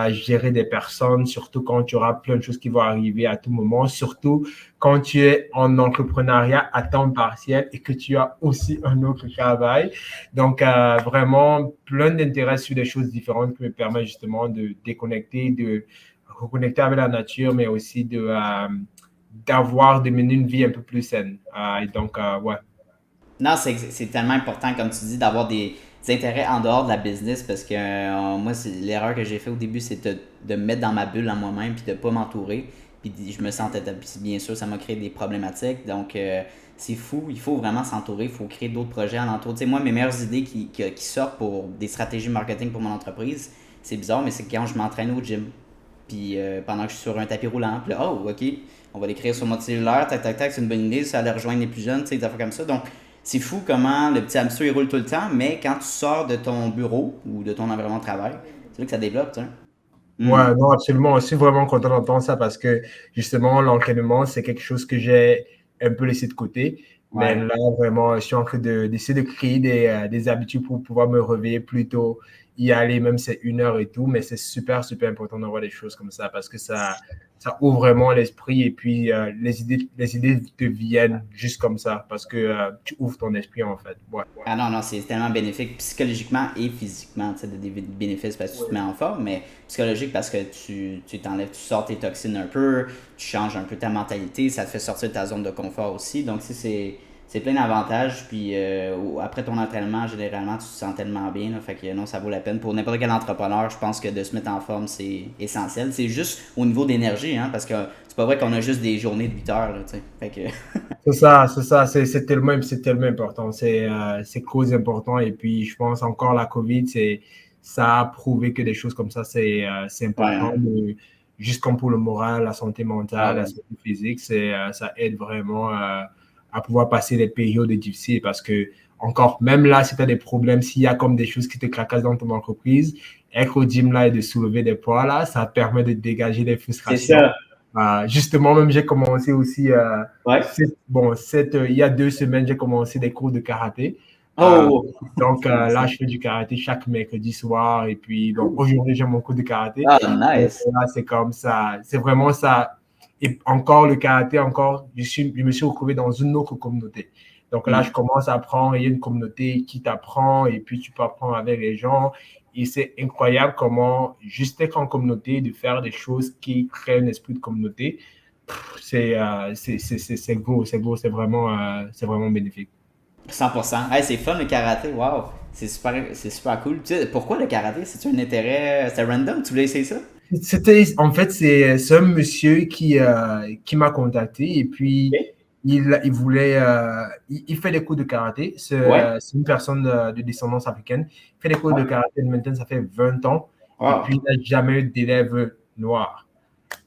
gérer des personnes, surtout quand tu auras plein de choses qui vont arriver à tout moment, surtout quand tu es en entrepreneuriat à temps partiel et que tu as aussi un autre travail. Donc, vraiment, plein d'intérêts sur des choses différentes qui me permettent justement de déconnecter, de reconnecter avec la nature, mais aussi de mener une vie un peu plus saine. Et donc, ouais. Non, c'est tellement important, comme tu dis, d'avoir des intérêts en dehors de la business parce que moi, c'est l'erreur que j'ai fait au début, c'est de me mettre dans ma bulle à moi-même puis de pas m'entourer. Puis je me sentais, bien sûr, ça m'a créé des problématiques. Donc, c'est fou. Il faut vraiment s'entourer. Il faut créer d'autres projets alentour. Tu sais, moi, mes meilleures idées qui sortent pour des stratégies marketing pour mon entreprise, c'est bizarre, mais c'est quand je m'entraîne au gym. Puis pendant que je suis sur un tapis roulant, puis là, oh, ok, on va l'écrire sur mon cellulaire, tac, c'est une bonne idée, ça allait rejoindre les plus jeunes, tu sais, des affaires comme ça. Donc, c'est fou comment le petit hamster il roule tout le temps, mais quand tu sors de ton bureau ou de ton environnement de travail, c'est là que ça développe, tu sais. Hmm. Ouais, non, absolument. Je suis vraiment content d'entendre ça parce que justement, l'entraînement, c'est quelque chose que j'ai un peu laissé de côté. Mais Ouais. là, vraiment, je suis en train d'essayer de créer des habitudes pour pouvoir me réveiller plus tôt, y aller, même si c'est 1 heure et tout. Mais c'est super important d'avoir des choses comme ça parce que ça ouvre vraiment l'esprit et puis les idées te viennent juste comme ça parce que tu ouvres ton esprit en fait. Ouais. Ah non, non, c'est tellement bénéfique psychologiquement et physiquement, tu sais, des bénéfices parce que tu te mets en forme, mais psychologique parce que tu t'enlèves, tu sors tes toxines un peu, tu changes un peu ta mentalité, ça te fait sortir de ta zone de confort aussi. Donc, si c'est plein d'avantages. Puis après ton entraînement, généralement, tu te sens tellement bien. Là, fait que non, ça vaut la peine. Pour n'importe quel entrepreneur, je pense que de se mettre en forme, c'est essentiel. C'est juste au niveau d'énergie, hein, parce que c'est pas vrai qu'on a juste des journées de 8 heures. Là, fait que C'est tellement important. C'est cause important. Et puis, je pense encore la COVID, ça a prouvé que des choses comme ça, c'est ouais, important. hein. Juste comme pour le moral, la santé Ah mentale, la ouais. santé physique, ça aide vraiment à pouvoir passer les périodes difficiles parce que, encore, même là, si tu as des problèmes, s'il y a comme des choses qui te craquent dans ton entreprise, être au gym là et de soulever des poids là, ça permet de dégager des C'est frustrations. ça. Justement, même j'ai commencé aussi Ouais. il y a 2 semaines, j'ai commencé des cours de karaté. Euh, Oh! donc J'aime ça. là, je fais du karaté chaque mercredi soir. Et puis, donc aujourd'hui, j'ai mon cours de karaté. Ah, Donc nice. là, c'est comme ça. C'est vraiment ça. Et encore le karaté, encore, je me suis retrouvé dans une autre communauté. Donc là, je Hmm. commence à apprendre. Il y a une communauté qui t'apprend et puis tu peux apprendre avec les gens. Et c'est incroyable comment, juste être en communauté, de faire des choses qui créent un esprit de communauté, c'est beau, c'est beau, c'est vraiment bénéfique. 100%. Hey, c'est fun le karaté, wow. C'est super cool. Tu sais, pourquoi le karaté? C'est-tu un intérêt? C'est random? Tu voulais essayer ça? C'était, en fait, c'est un monsieur qui m'a contacté et puis Ok. il voulait, il fait des cours de karaté. Ouais. C'est une personne de descendance africaine. Il fait des cours de Ouais. karaté maintenant, ça fait 20 ans. Et Wow. puis, il n'a jamais eu d'élève noir.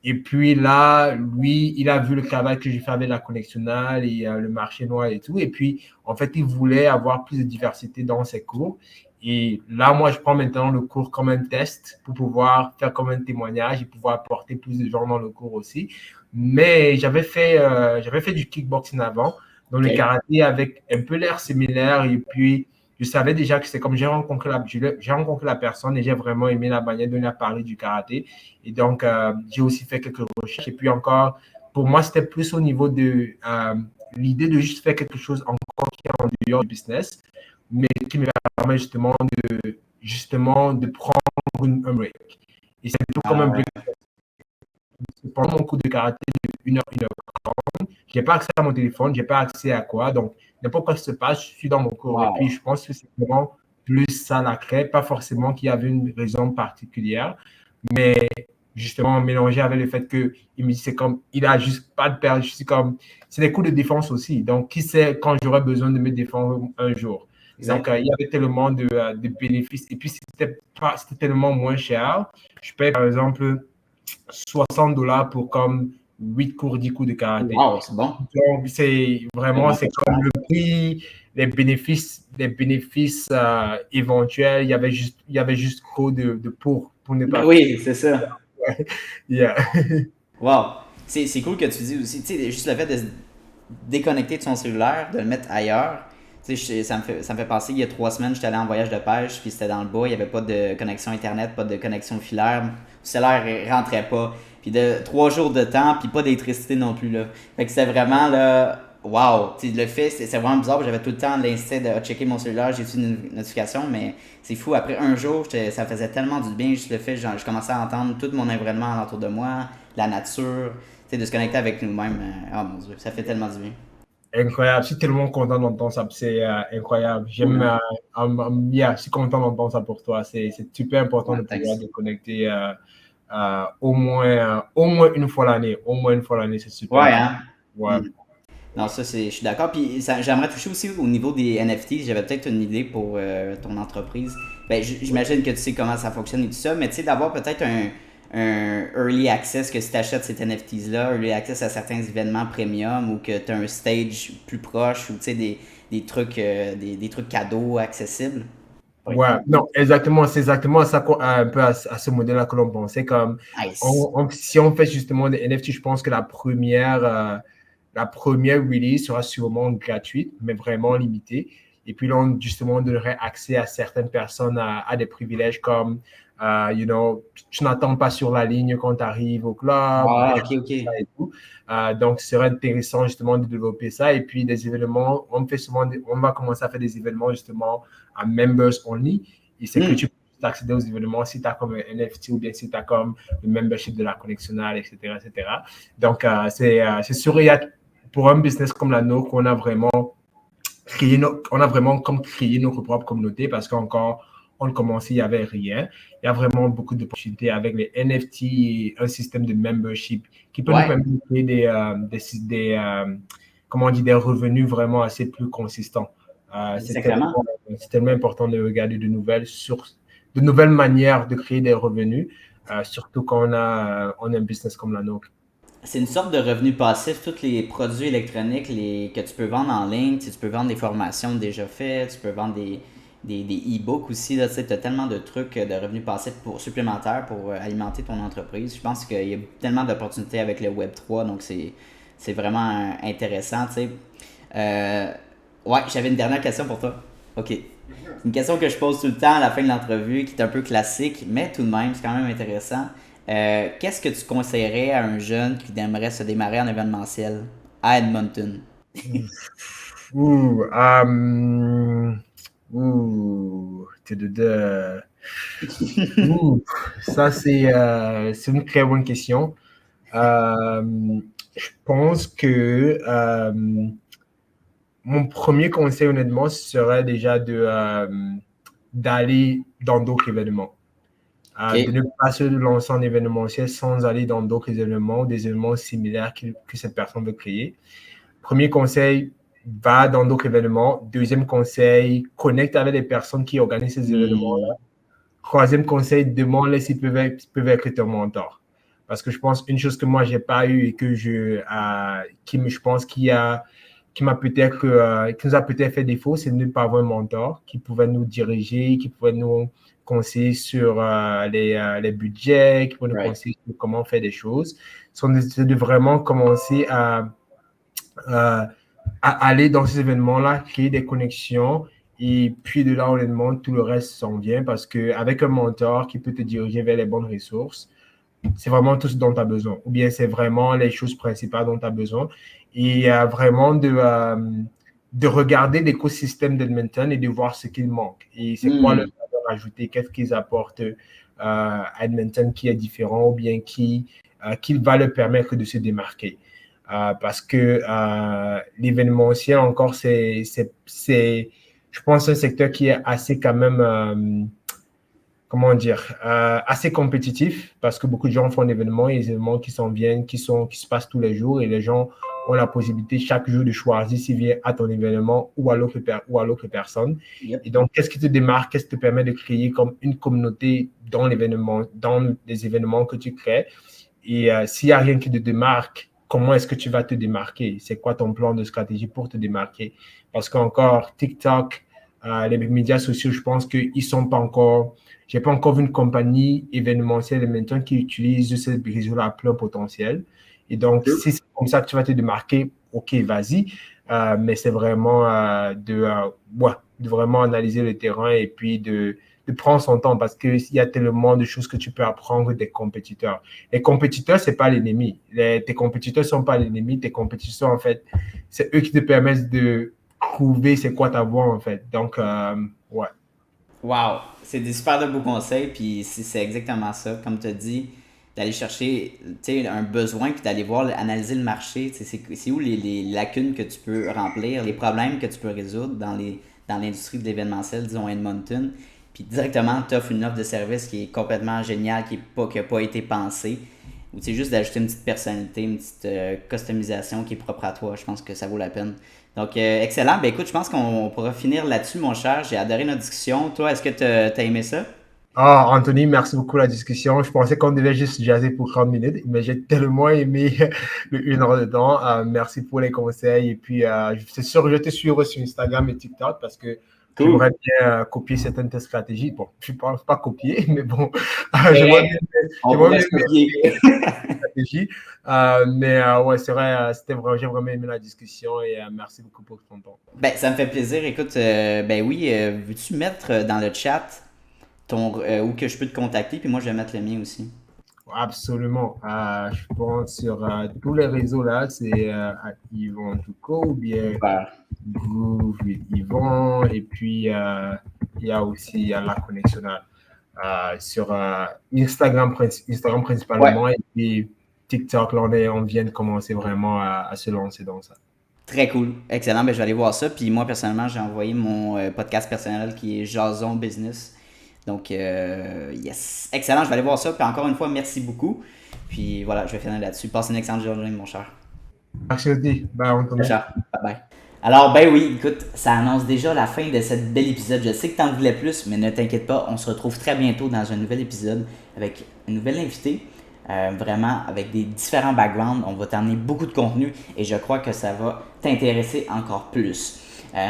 Et puis là, lui, il a vu le travail que j'ai fait avec la connectionnelle et le marché noir et tout. Et puis, en fait, il voulait avoir plus de diversité dans ses cours. Et là, moi, je prends maintenant le cours comme un test pour pouvoir faire comme un témoignage et pouvoir apporter plus de gens dans le cours aussi. Mais j'avais fait du kickboxing avant, dans le OK. karaté avec un peu l'air similaire. Et puis, je savais déjà que c'est comme j'ai rencontré la personne et j'ai vraiment aimé la manière dont il a parlé du karaté. Et donc, j'ai aussi fait quelques recherches. Et puis encore, pour moi, c'était plus au niveau de l'idée de juste faire quelque chose encore qui est en dehors du business, mais qui me permet justement de prendre un break. Et c'est tout comme Ah un ouais. break. Pendant mon cours de karaté de 1 heure, 1h30, je n'ai pas accès à mon téléphone, je n'ai pas accès à quoi. Donc, n'importe quoi qui se passe, je suis dans mon cours. Et puis, Wow. je pense que c'est vraiment plus ça la crée, pas forcément qu'il y avait une raison particulière, mais justement mélangé avec le fait que il me dit c'est comme il a juste pas de perte, c'est comme c'est des coups de défense aussi. Donc qui sait quand j'aurai besoin de me défendre un jour. Donc Exact. il y avait tellement de bénéfices et puis c'était tellement moins cher. Je paye par exemple $60 pour comme 8 cours, 10 cours de karaté. Wow, c'est bon. Donc, c'est vraiment, Vraiment c'est pas comme cher. le prix, les bénéfices éventuels. Il y avait juste trop de pour ne Ben pas oui, c'est ça. faire. Yeah. Wow. C'est cool que tu dis aussi, tu sais, juste le fait de se déconnecter de son cellulaire, de le mettre ailleurs. Tu sais, ça me fait penser, il y a 3 semaines, j'étais allé en voyage de pêche, puis c'était dans le bas, il n'y avait pas de connexion Internet, pas de connexion filaire, le cellulaire rentrait pas. Puis de 3 jours de temps, puis pas d'électricité non plus, là. Fait que c'était vraiment, là, wow. Tu sais, le fait, c'est vraiment bizarre, j'avais tout le temps l'instinct de checker mon cellulaire, j'ai eu une notification, mais c'est fou, après un jour, ça faisait tellement du bien, juste le fait, genre, je commençais à entendre tout mon environnement autour de moi, la nature, tu sais, de se connecter avec nous-mêmes. Oh mon Dieu, ça fait tellement du bien. Incroyable. Je suis tellement content d'entendre ça. C'est incroyable. Cool, hein? Yeah, je suis content d'entendre ça pour toi. C'est super important Ouais, de pouvoir thanks. déconnecter au moins une fois l'année. Au moins une fois l'année, c'est super Ouais, important. hein? Ouais. Hmm. Non, ça, je suis d'accord. Puis j'aimerais toucher aussi au niveau des NFT. J'avais peut-être une idée pour ton entreprise. Ben, j'imagine que tu sais comment ça fonctionne et tout ça, mais tu sais, d'avoir peut-être un early access, que si tu achètes ces NFTs-là, early access à certains événements premium ou que tu as un stage plus proche ou tu sais, des trucs, des trucs cadeaux accessibles. Pour Ouais, exemple. non, exactement, c'est exactement ça, un peu à ce modèle-là que l'on pensait. Comme, Nice. si on fait justement des NFT, je pense que la première release sera sûrement gratuite, mais vraiment limitée. Et puis là, on justement donnerait accès à certaines personnes à des privilèges comme, tu n'attends pas sur la ligne quand tu arrives au club, ou Ah, quelque ok, chose ok. comme ça et tout. Donc, ce serait intéressant justement de développer ça. Et puis, des événements, on va commencer à faire des événements justement à members only. Et c'est que Hmm. tu peux accéder aux événements si tu as comme un NFT ou bien si tu as comme le membership de la connectionnelle, etc., etc. Donc, c'est sûr, pour un business comme la nôtre, on a vraiment comme créé notre propre communauté parce qu'encore, on commençait, il n'y avait rien. Il y a vraiment beaucoup d'opportunités avec les NFT et un système de membership qui peut nous Ouais, permettre de créer comment on dit, des revenus vraiment assez plus consistants. exactement. C'est tellement important de regarder de nouvelles manières de créer des revenus, surtout quand on a un business comme la nôtre. C'est une sorte de revenu passif, tous les produits électroniques que tu peux vendre en ligne. Tu peux vendre des formations déjà faites, tu peux vendre des e-books aussi. Tu as tellement de trucs de revenus passifs supplémentaires pour alimenter ton entreprise. Je pense qu'il y a tellement d'opportunités avec le Web 3, donc c'est vraiment intéressant. Tu sais. Ouais, j'avais une dernière question pour toi. OK. Une question que je pose tout le temps à la fin de l'entrevue, qui est un peu classique, mais tout de même, c'est quand même intéressant. Qu'est-ce que tu conseillerais à un jeune qui aimerait se démarrer en événementiel à Edmonton? Ouh, ouh, ouh, ça c'est une très bonne question. Je pense que mon premier conseil, honnêtement, serait déjà d'aller dans d'autres événements. De OK. ne pas se lancer en événementiel sans aller dans d'autres événements, des événements similaires que cette personne veut créer. Premier conseil, va dans d'autres événements. Deuxième conseil, connecte avec les personnes qui organisent ces événements-là. Hmm. Troisième conseil, demande-les s'ils peuvent être ton mentor. Parce que je pense une chose que moi, je n'ai pas eu et que je pense qui nous a peut-être fait défaut, c'est de ne pas avoir un mentor qui pouvait nous diriger, qui pouvait nous conseiller sur les budgets, qui pouvait nous Right. conseiller sur comment faire des choses. C'est de vraiment commencer à aller dans ces événements-là, créer des connexions. Et puis de là, honnêtement, tout le reste s'en vient parce qu'avec un mentor qui peut te diriger vers les bonnes ressources, c'est vraiment tout ce dont tu as besoin. Ou bien c'est vraiment les choses principales dont tu as besoin. Et vraiment de regarder l'écosystème d'Edmonton et de voir ce qu'il manque. Et c'est quoi le Hmm. valeur ajoutée, qu'est-ce qu'ils apportent à Edmonton qui est différent ou bien qui va leur permettre de se démarquer. Parce que l'événementiel encore, je pense, un secteur qui est assez quand même comment dire, assez compétitif parce que beaucoup de gens font des événements, et des événements qui s'en viennent, qui se passent tous les jours et les gens ont la possibilité chaque jour de choisir s'ils viennent à ton événement ou à l'autre personne. Yep. Et donc, qu'est-ce qui te démarque, qu'est-ce qui te permet de créer comme une communauté dans les événements que tu crées? Et s'il n'y a rien qui te démarque, comment est-ce que tu vas te démarquer? C'est quoi ton plan de stratégie pour te démarquer? Parce qu'encore, TikTok, les médias sociaux, je pense qu'ils ne sont pas encore. Je n'ai pas encore vu une compagnie événementielle maintenant qui utilise ce réseau-là à plein potentiel. Et donc, si c'est comme ça que tu vas te démarquer, OK, vas-y. Mais c'est vraiment de vraiment analyser le terrain et puis de prendre son temps parce qu'il y a tellement de choses que tu peux apprendre des compétiteurs. Les compétiteurs, ce n'est pas l'ennemi. Tes compétiteurs ne sont pas l'ennemi. Tes compétiteurs, en fait, c'est eux qui te permettent de prouver c'est quoi ta voix, en fait. Donc, ouais. Wow, c'est des super de beaux conseils, puis c'est exactement ça, comme tu as dit, d'aller chercher un besoin, puis d'aller voir, analyser le marché, c'est où les lacunes que tu peux remplir, les problèmes que tu peux résoudre dans l'industrie de l'événementiel, disons Edmonton, puis directement tu offres une offre de service qui est complètement géniale, qui n'a pas été pensée, ou c'est juste d'ajouter une petite personnalité, une petite customisation qui est propre à toi, je pense que ça vaut la peine. Donc, excellent. Ben écoute, je pense qu'on pourra finir là-dessus, mon cher. J'ai adoré notre discussion. Toi, est-ce que tu as aimé ça? Ah, Anthony, merci beaucoup pour la discussion. Je pensais qu'on devait juste jaser pour 30 minutes, mais j'ai tellement aimé le 1 heure dedans. Merci pour les conseils. Et puis, c'est sûr, je te suis sur Instagram et TikTok parce que Cool. j'aimerais bien copier certaines de tes stratégies. Bon, je ne pense pas copier, mais bon, j'aimerais Correct. bien, On j'aimerais pourrait bien se copier. tes stratégies. Mais ouais, c'est vrai, j'ai vraiment aimé la discussion et merci beaucoup pour ton temps. Ben, ça me fait plaisir. Écoute, ben oui, veux-tu mettre dans le chat où que je peux te contacter, puis moi, je vais mettre le mien aussi. Absolument. Je pense sur tous les réseaux là, c'est Yvon Touko ou bien Super. Groove with Yvon. Et puis, il y a aussi la connexion sur Instagram Ouais. principalement. Et puis TikTok, là, on vient de commencer vraiment à se lancer dans ça. Très cool. Excellent. Ben, je vais aller voir ça. Puis moi, personnellement, j'ai envoyé mon podcast personnel qui est Jason Business. Donc, yes. Excellent. Je vais aller voir ça. Puis encore une fois, merci beaucoup. Puis voilà, je vais finir là-dessus. Passe une excellente journée, mon cher. Merci aussi. Bye, Ciao, Anthony. ciao. Bye bye. Alors, ben oui, écoute, ça annonce déjà la fin de cet bel épisode. Je sais que t'en voulais plus, mais ne t'inquiète pas, on se retrouve très bientôt dans un nouvel épisode avec une nouvelle invitée. Vraiment, avec des différents backgrounds, on va t'emmener beaucoup de contenu et je crois que ça va t'intéresser encore plus.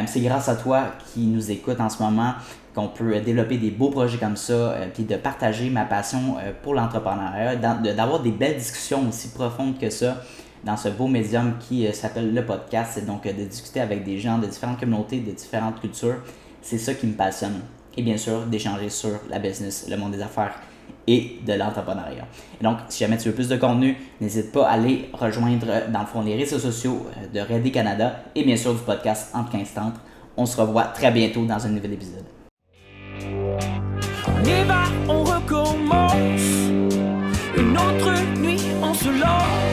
C'est grâce à toi qui nous écoute en ce moment qu'on peut développer des beaux projets comme ça, puis de partager ma passion pour l'entrepreneuriat, d'avoir des belles discussions aussi profondes que ça dans ce beau médium qui s'appelle le podcast. C'est donc de discuter avec des gens de différentes communautés, de différentes cultures c'est ça qui me passionne. Et bien sûr, d'échanger sur la business, le monde des affaires et de l'entrepreneuriat. Et donc, si jamais tu veux plus de contenu, n'hésite pas à aller rejoindre, dans le fond, les réseaux sociaux de Ready Canada et bien sûr du podcast Entre 15 Tentes. On se revoit très bientôt dans un nouvel épisode. On y va, on recommence. Une autre nuit, on se lance.